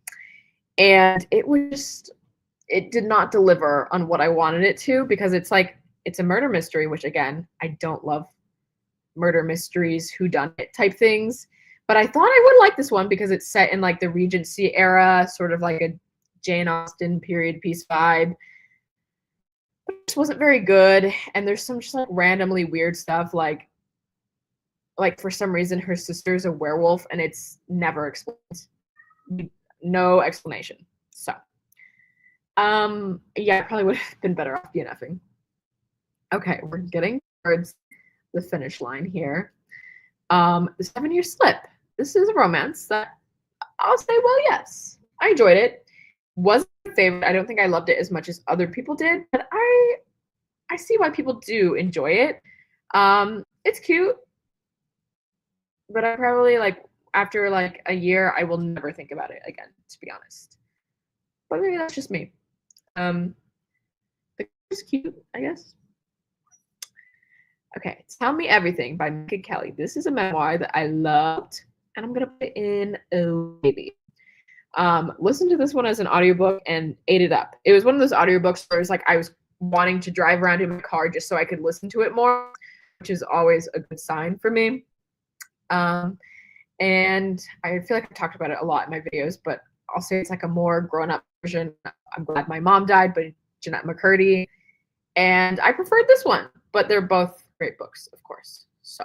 And it did not deliver on what I wanted it to, because it's like, it's a murder mystery, which again, I don't love murder mysteries, whodunit type things. But I thought I would like this one because it's set in like the Regency era, sort of like a Jane Austen period piece vibe. But it just wasn't very good. And there's some just like randomly weird stuff, like for some reason her sister's a werewolf and it's never explained. No explanation. So yeah, it probably would have been better off DNFing. Okay, we're getting towards the finish line here. The 7-Year Slip. This is a romance that I'll say, well, yes, I enjoyed it. Wasn't my favorite. I don't think I loved it as much as other people did, but I see why people do enjoy it. It's cute, but I probably like after like a year, I will never think about it again, to be honest. But maybe that's just me. It's cute, I guess. Okay, Tell Me Everything by Minka Kelly. This is a memoir that I loved, and I'm gonna put it in a maybe. Listen to this one as an audiobook and ate it up. It was one of those audiobooks where it was like I was wanting to drive around in my car just so I could listen to it more, which is always a good sign for me. And I feel like I've talked about it a lot in my videos, but I'll say it's like a more grown-up version. I'm Glad My Mom Died by Jeanette McCurdy. And I preferred this one, but they're both great books, of course. So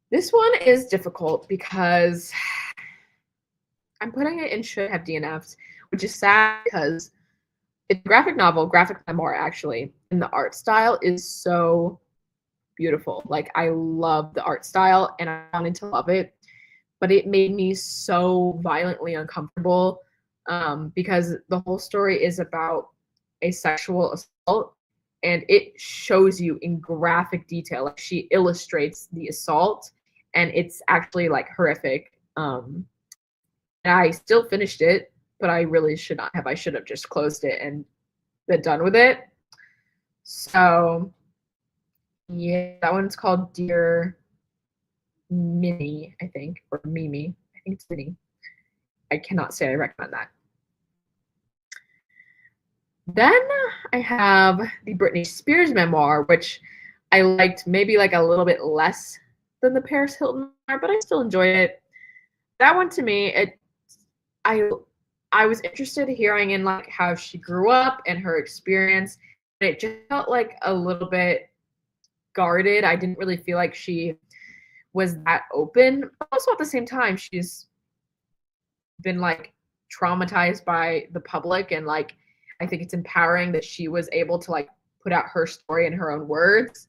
this one is difficult because I'm putting it in should have DNFs, which is sad because It's a graphic novel, graphic memoir actually, and the art style is so beautiful. Like I love the art style and I wanted to love it, but it made me so violently uncomfortable because the whole story is about a sexual assault and it shows you in graphic detail. Like she illustrates the assault and it's actually like horrific. And I still finished it, but I really should not have. I should have just closed it and been done with it. So yeah, that one's called Dear Minnie, I think, or Mimi. I think it's Minnie. I cannot say I recommend that. Then I have the Britney Spears memoir, which I liked maybe like a little bit less than the Paris Hilton memoir, but I still enjoyed it. That one to me, I I was interested in hearing in like how she grew up and her experience. It just felt like a little bit guarded. I didn't really feel like she was that open. But also at the same time, she's been like traumatized by the public and like I think it's empowering that she was able to like put out her story in her own words.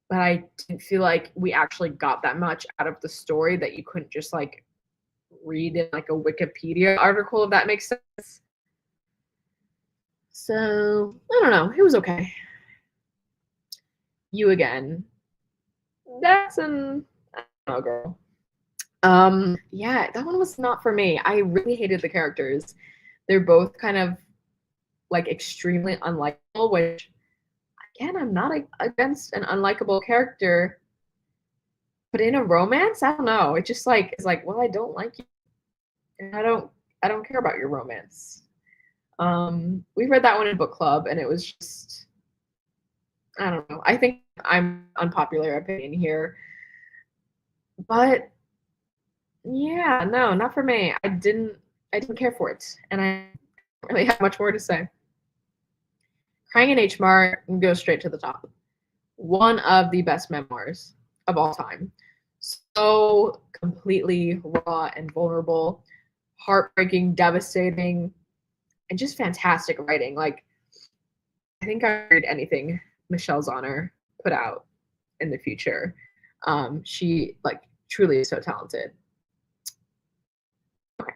But I didn't feel like we actually got that much out of the story that you couldn't just like read in like a Wikipedia article, if that makes sense. So I don't know. It was okay. You again. That's an I don't know, girl. Yeah, that one was not for me. I really hated the characters. They're both kind of like extremely unlikable, which again, I'm not against an unlikable character, but in a romance, I don't know. It just like is like, well, I don't like you, and I don't care about your romance. We read that one in book club, and it was just I don't know. I think I'm unpopular opinion here, but yeah, no, not for me. I didn't care for it, and I don't really have much more to say. Crying in H Mart and go straight to the top. One of the best memoirs of all time. So completely raw and vulnerable, heartbreaking, devastating, and just fantastic writing. Like I think I read anything Michelle Zauner put out in the future. She like truly is so talented. Okay.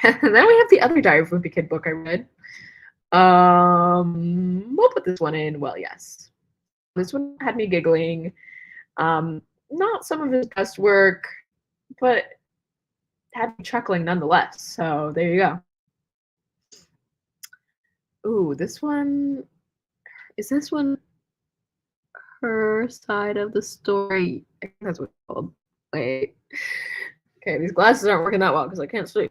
And then we have the other Diary of a Wimpy Kid book I read. We'll put this one in. Well, yes. This one had me giggling. Not some of his best work, but had me chuckling nonetheless. So there you go. Ooh, this one is this one her side of the story. I think that's what it's called. Wait. Okay, these glasses aren't working that well because I can't see.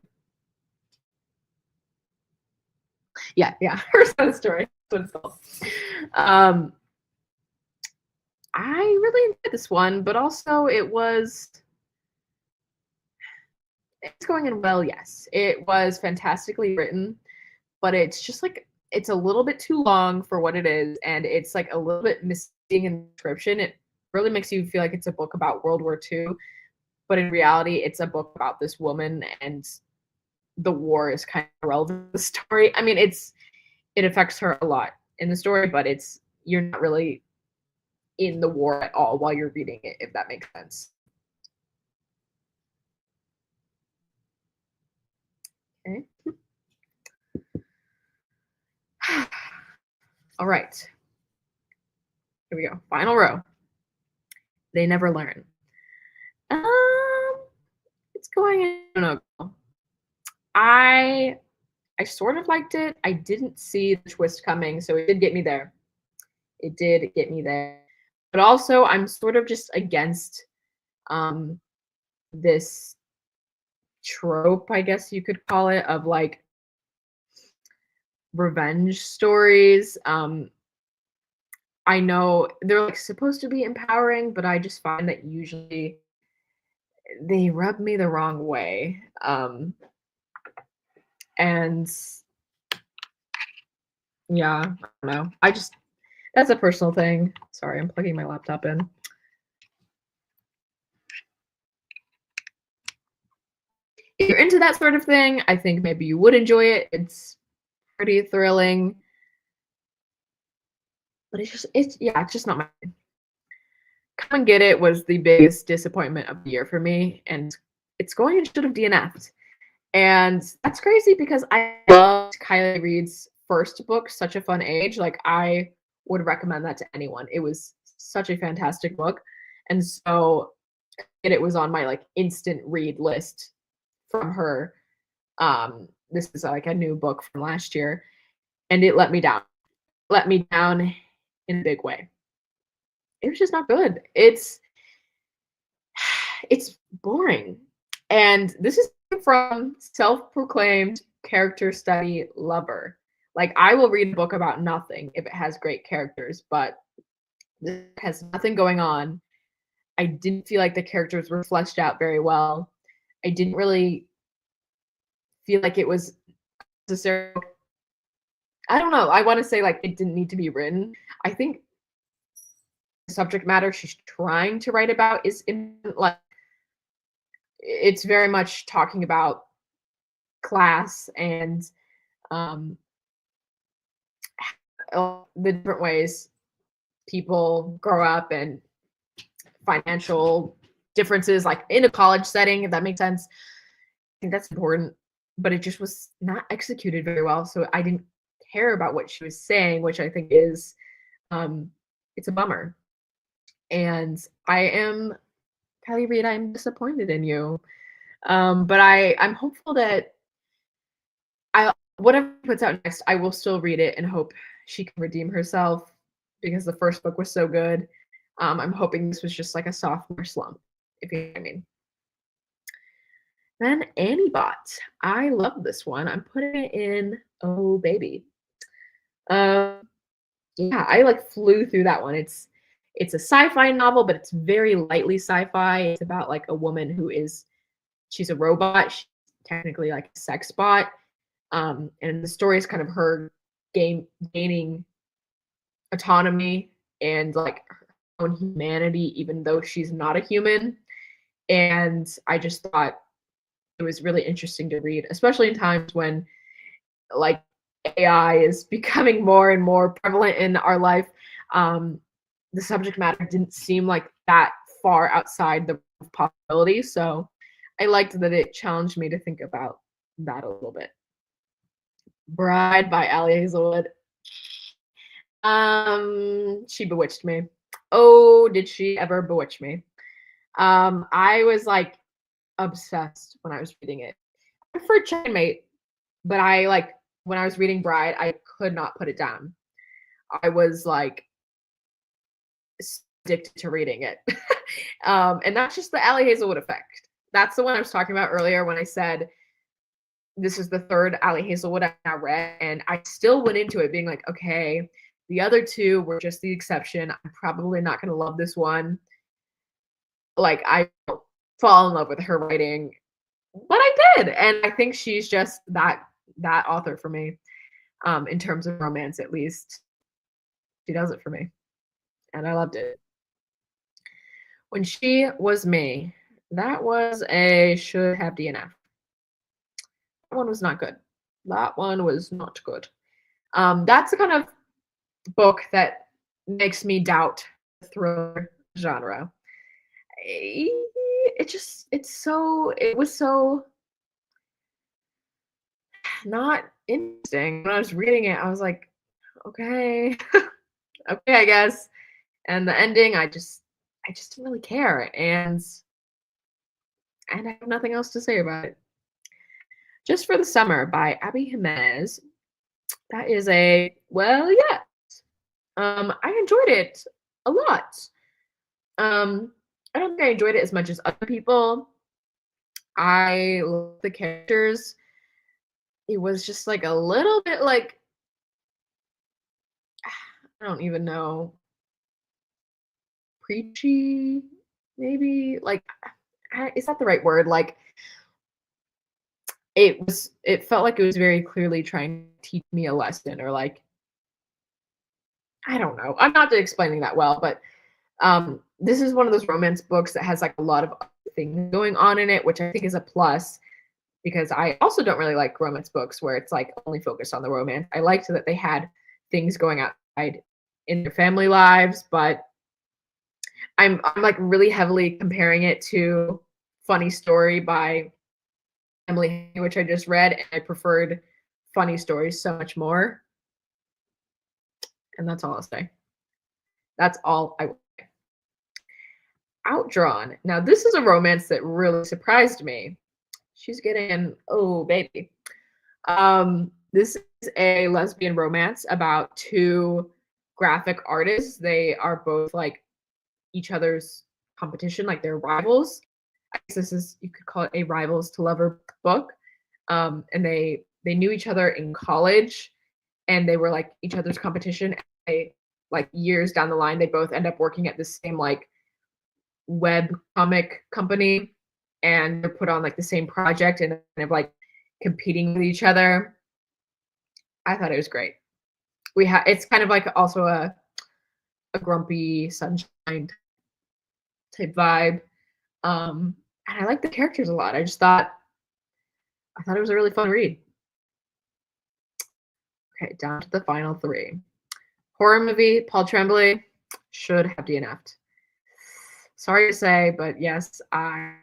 Yeah, her side of the story. That's what it's called. I really enjoyed this one, but also it's going in well, yes. It was fantastically written, but it's just like it's a little bit too long for what it is, and it's like a little bit misleading in the description. It really makes you feel like it's a book about World War II, but in reality, it's a book about this woman, and the war is kind of relevant to the story. I mean, it affects her a lot in the story, but you're not really in the war at all while you're reading it, if that makes sense. Okay. All right. Here we go. Final row. They never learn. It's going in. I don't know. I sort of liked it. I didn't see the twist coming, so it did get me there. It did get me there. But also, I'm sort of just against this trope, I guess you could call it, of like revenge stories. I know they're like supposed to be empowering, but I just find that usually they rub me the wrong way. And yeah, I don't know. That's a personal thing. Sorry, I'm plugging my laptop in. If you're into that sort of thing, I think maybe you would enjoy it. It's pretty thrilling, but it's just not my Come and Get It was the biggest disappointment of the year for me, and it's going and should have DNF'd. And that's crazy because I loved Kiley Reid's first book, Such a Fun Age. Like, I would recommend that to anyone. It was such a fantastic book. And so it was on my like instant read list from her. This is like a new book from last year, and it let me down. Let me down in a big way. It was just not good. It's boring. And this is from self-proclaimed character study lover. Like, I will read a book about nothing if it has great characters, but this has nothing going on. I didn't feel like the characters were fleshed out very well. I didn't really feel like it was necessary. I don't know. I want to say like it didn't need to be written. I think the subject matter she's trying to write about is like it's very much talking about class and um, the different ways people grow up and financial differences, like in a college setting, if that makes sense. I think that's important, but it just was not executed very well. So I didn't care about what she was saying, which I think is it's a bummer. And I am Kiley Reid, I'm disappointed in you. But I'm hopeful that whatever she puts out next, I will still read it and hope she can redeem herself because the first book was so good. I'm hoping this was just like a sophomore slump, if you know what I mean. Then Annie Bot. I love this one. I'm putting it in Oh Baby. Yeah, I like flew through that one. It's a sci-fi novel, but it's very lightly sci-fi. It's about like a woman she's a robot. She's technically like a sex bot. And the story is kind of her gaining autonomy and like her own humanity, even though she's not a human. And I just thought it was really interesting to read, especially in times when like AI is becoming more and more prevalent in our life. The subject matter didn't seem like that far outside the possibility. So I liked that it challenged me to think about that a little bit. Bride by Ali Hazelwood. She bewitched me. Oh, did she ever bewitch me? I was like obsessed when I was reading it. I preferred Chainmate, but I like when I was reading Bride, I could not put it down. I was like addicted to reading it. And that's just the Ali Hazelwood effect. That's the one I was talking about earlier when I said this is the third Ali Hazelwood I now read, and I still went into it being like, okay, the other two were just the exception. I'm probably not going to love this one. Like, I don't fall in love with her writing, but I did, and I think she's just that author for me. In terms of romance, at least, she does it for me, and I loved it. When She Was Me, that was a should have DNF. That one was not good. That one was not good. That's the kind of book that makes me doubt the thriller genre. It was so not interesting. When I was reading it, I was like, okay, okay, I guess. And the ending, I just didn't really care, and I have nothing else to say about it. Just for the Summer by Abby Jimenez. That is yes. I enjoyed it a lot. I don't think I enjoyed it as much as other people. I love the characters. It was just like a little bit like I don't even know, preachy, maybe like is that the right word? Like it felt like it was very clearly trying to teach me a lesson, or like I don't know. I'm not explaining that well, but this is one of those romance books that has like a lot of other things going on in it, which I think is a plus. because I also don't really like romance books where it's like only focused on the romance. I liked that they had things going outside in their family lives, but I'm like really heavily comparing it to Funny Story by Emily, which I just read, and I preferred Funny Stories so much more. And that's all I'll say. That's all I will say. Outdrawn. Now, this is a romance that really surprised me. She's getting, oh baby. This is a lesbian romance about two graphic artists. They are both like each other's competition, like they're rivals. I guess this is, you could call it a rivals to lover book. And they knew each other in college, and they were like each other's competition. They, like years down the line, they both end up working at the same like web comic company, and they're put on like the same project and kind of like competing with each other. I thought it was great. It's kind of like also a grumpy sunshine type vibe. And I like the characters a lot. I thought it was a really fun read. Okay, down to the final three. Horror movie, Paul Tremblay should have DNF'd. Sorry to say, but yes, I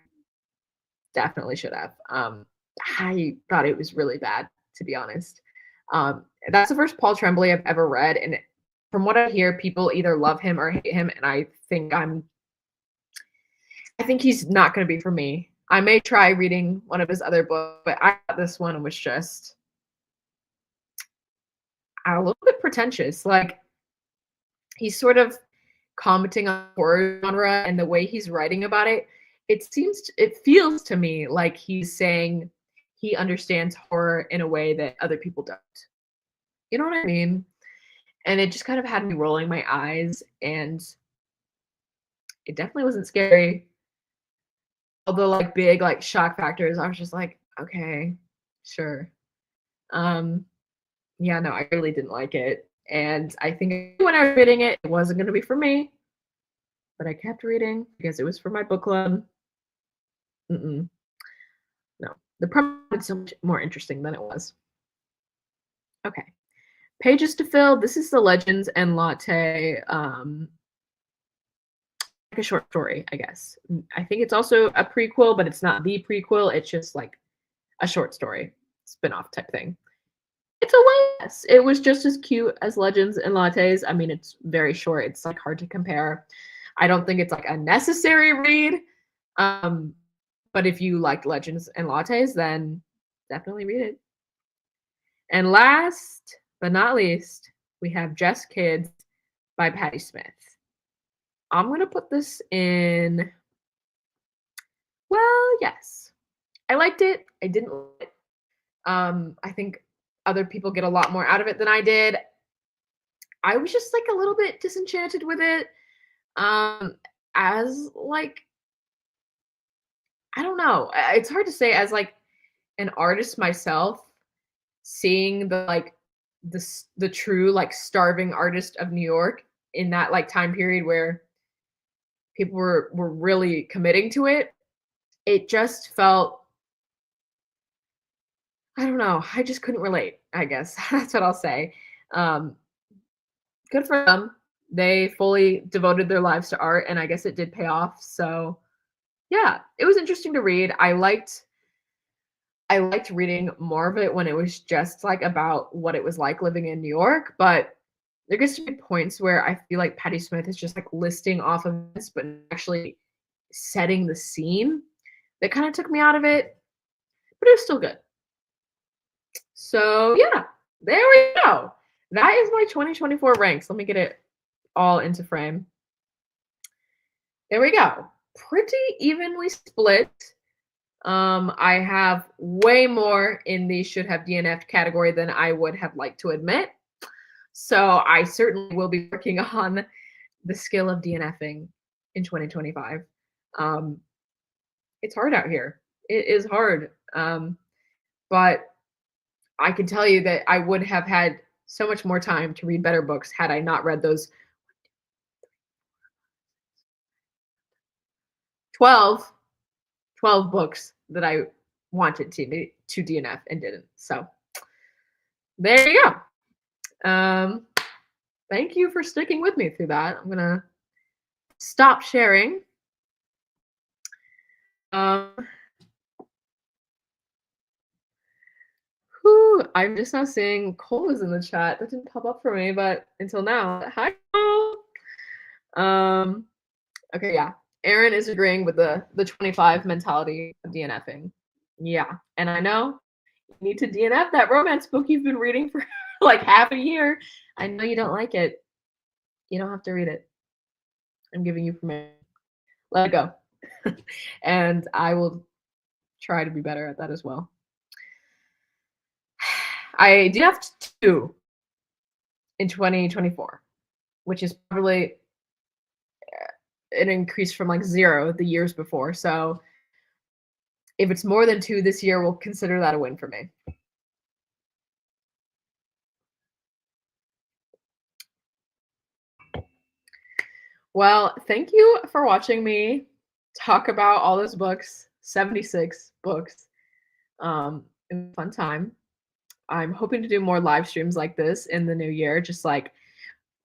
definitely should have. I thought it was really bad, to be honest. That's the first Paul Tremblay I've ever read, and from what I hear, people either love him or hate him, and I think he's not going to be for me. I may try reading one of his other books, but I thought this one was just a little bit pretentious. Like, he's sort of commenting on horror genre, and the way he's writing about it, it feels to me like he's saying he understands horror in a way that other people don't. You know what I mean? And it just kind of had me rolling my eyes, and it definitely wasn't scary. Although like big like shock factors, I was just like, okay, sure. Um, yeah, no, I really didn't like it. And I think when I was reading it, it wasn't gonna be for me, but I kept reading because it was for my book club. Mm-mm, no. The premise was so much more interesting than it was. Okay. Pages to fill. This is the Legends and Latte, like a short story, I guess. I think it's also a prequel, but it's not the prequel. It's just like a short story spin-off type thing. It's a yes. It was just as cute as Legends and Lattes. I mean, it's very short. It's like hard to compare. I don't think it's like a necessary read. Um, but if you like Legends and Lattes, then definitely read it. And last but not least, we have Just Kids by Patti Smith. I'm going to put this in, well, yes. I liked it. I didn't like it. I think other people get a lot more out of it than I did. I was just like a little bit disenchanted with it. As like, I don't know. It's hard to say as like an artist myself, seeing the true like starving artist of New York in that like time period where people were really committing to it. It just felt, I don't know, I just couldn't relate, I guess. That's what I'll say. Um, Good for them. They fully devoted their lives to art, and I guess it did pay off. So, yeah, it was interesting to read. I liked reading more of it when it was just like about what it was like living in New York, but there gets to be points where I feel like Patti Smith is just like listing off events, but actually setting the scene. That kind of took me out of it, but it was still good. So yeah, there we go. That is my 2024 ranks. Let me get it all into frame. There we go. Pretty evenly split. I have way more in the should have DNF category than I would have liked to admit. So I certainly will be working on the skill of DNFing in 2025. It's hard out here. It is hard. But I can tell you that I would have had so much more time to read better books had I not read those 12 books that I wanted to DNF and didn't. So there you go. Thank you for sticking with me through that. I'm gonna stop sharing. Um, I'm just now seeing Cole is in the chat. That didn't pop up for me, but until now, hi Cole. Okay, yeah. Aaron is agreeing with the 25 mentality of DNFing. Yeah, and I know you need to DNF that romance book you've been reading for like half a year. I know you don't like it. You don't have to read it. I'm giving you permission. Let it go. And I will try to be better at that as well. I DNF'd 2 in 2024, which is probably an increase from like 0 the years before. So if it's more than 2 this year, we'll consider that a win for me. Well, thank you for watching me talk about all those books, 76 books. It was a fun time. I'm hoping to do more live streams like this in the new year, just like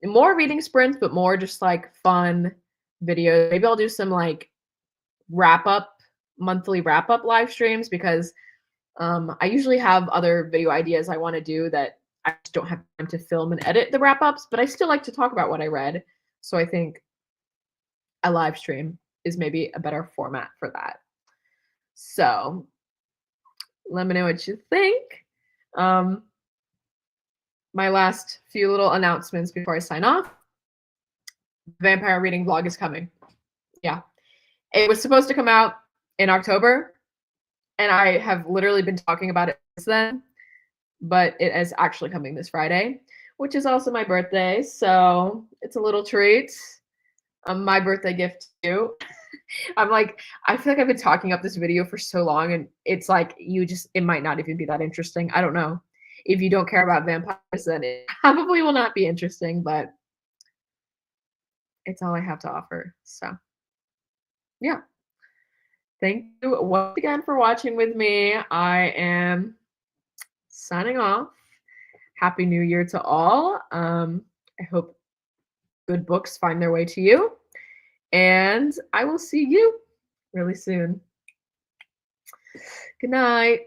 more reading sprints, but more just like fun videos. Maybe I'll do some like monthly wrap up live streams because I usually have other video ideas I want to do that I just don't have time to film and edit the wrap ups, but I still like to talk about what I read. So I think a live stream is maybe a better format for that. So let me know what you think. My last few little announcements before I sign off. Vampire reading vlog is coming. Yeah. It was supposed to come out in October, and I have literally been talking about it since then, but it is actually coming this Friday, which is also my birthday, so it's a little treat. My birthday gift to you. I'm like, I feel like I've been talking up this video for so long, and it's like it might not even be that interesting. I don't know. If you don't care about vampires, then it probably will not be interesting, but it's all I have to offer. So yeah. Thank you once again for watching with me. I am signing off. Happy New Year to all. I hope good books find their way to you. And I will see you really soon. Good night.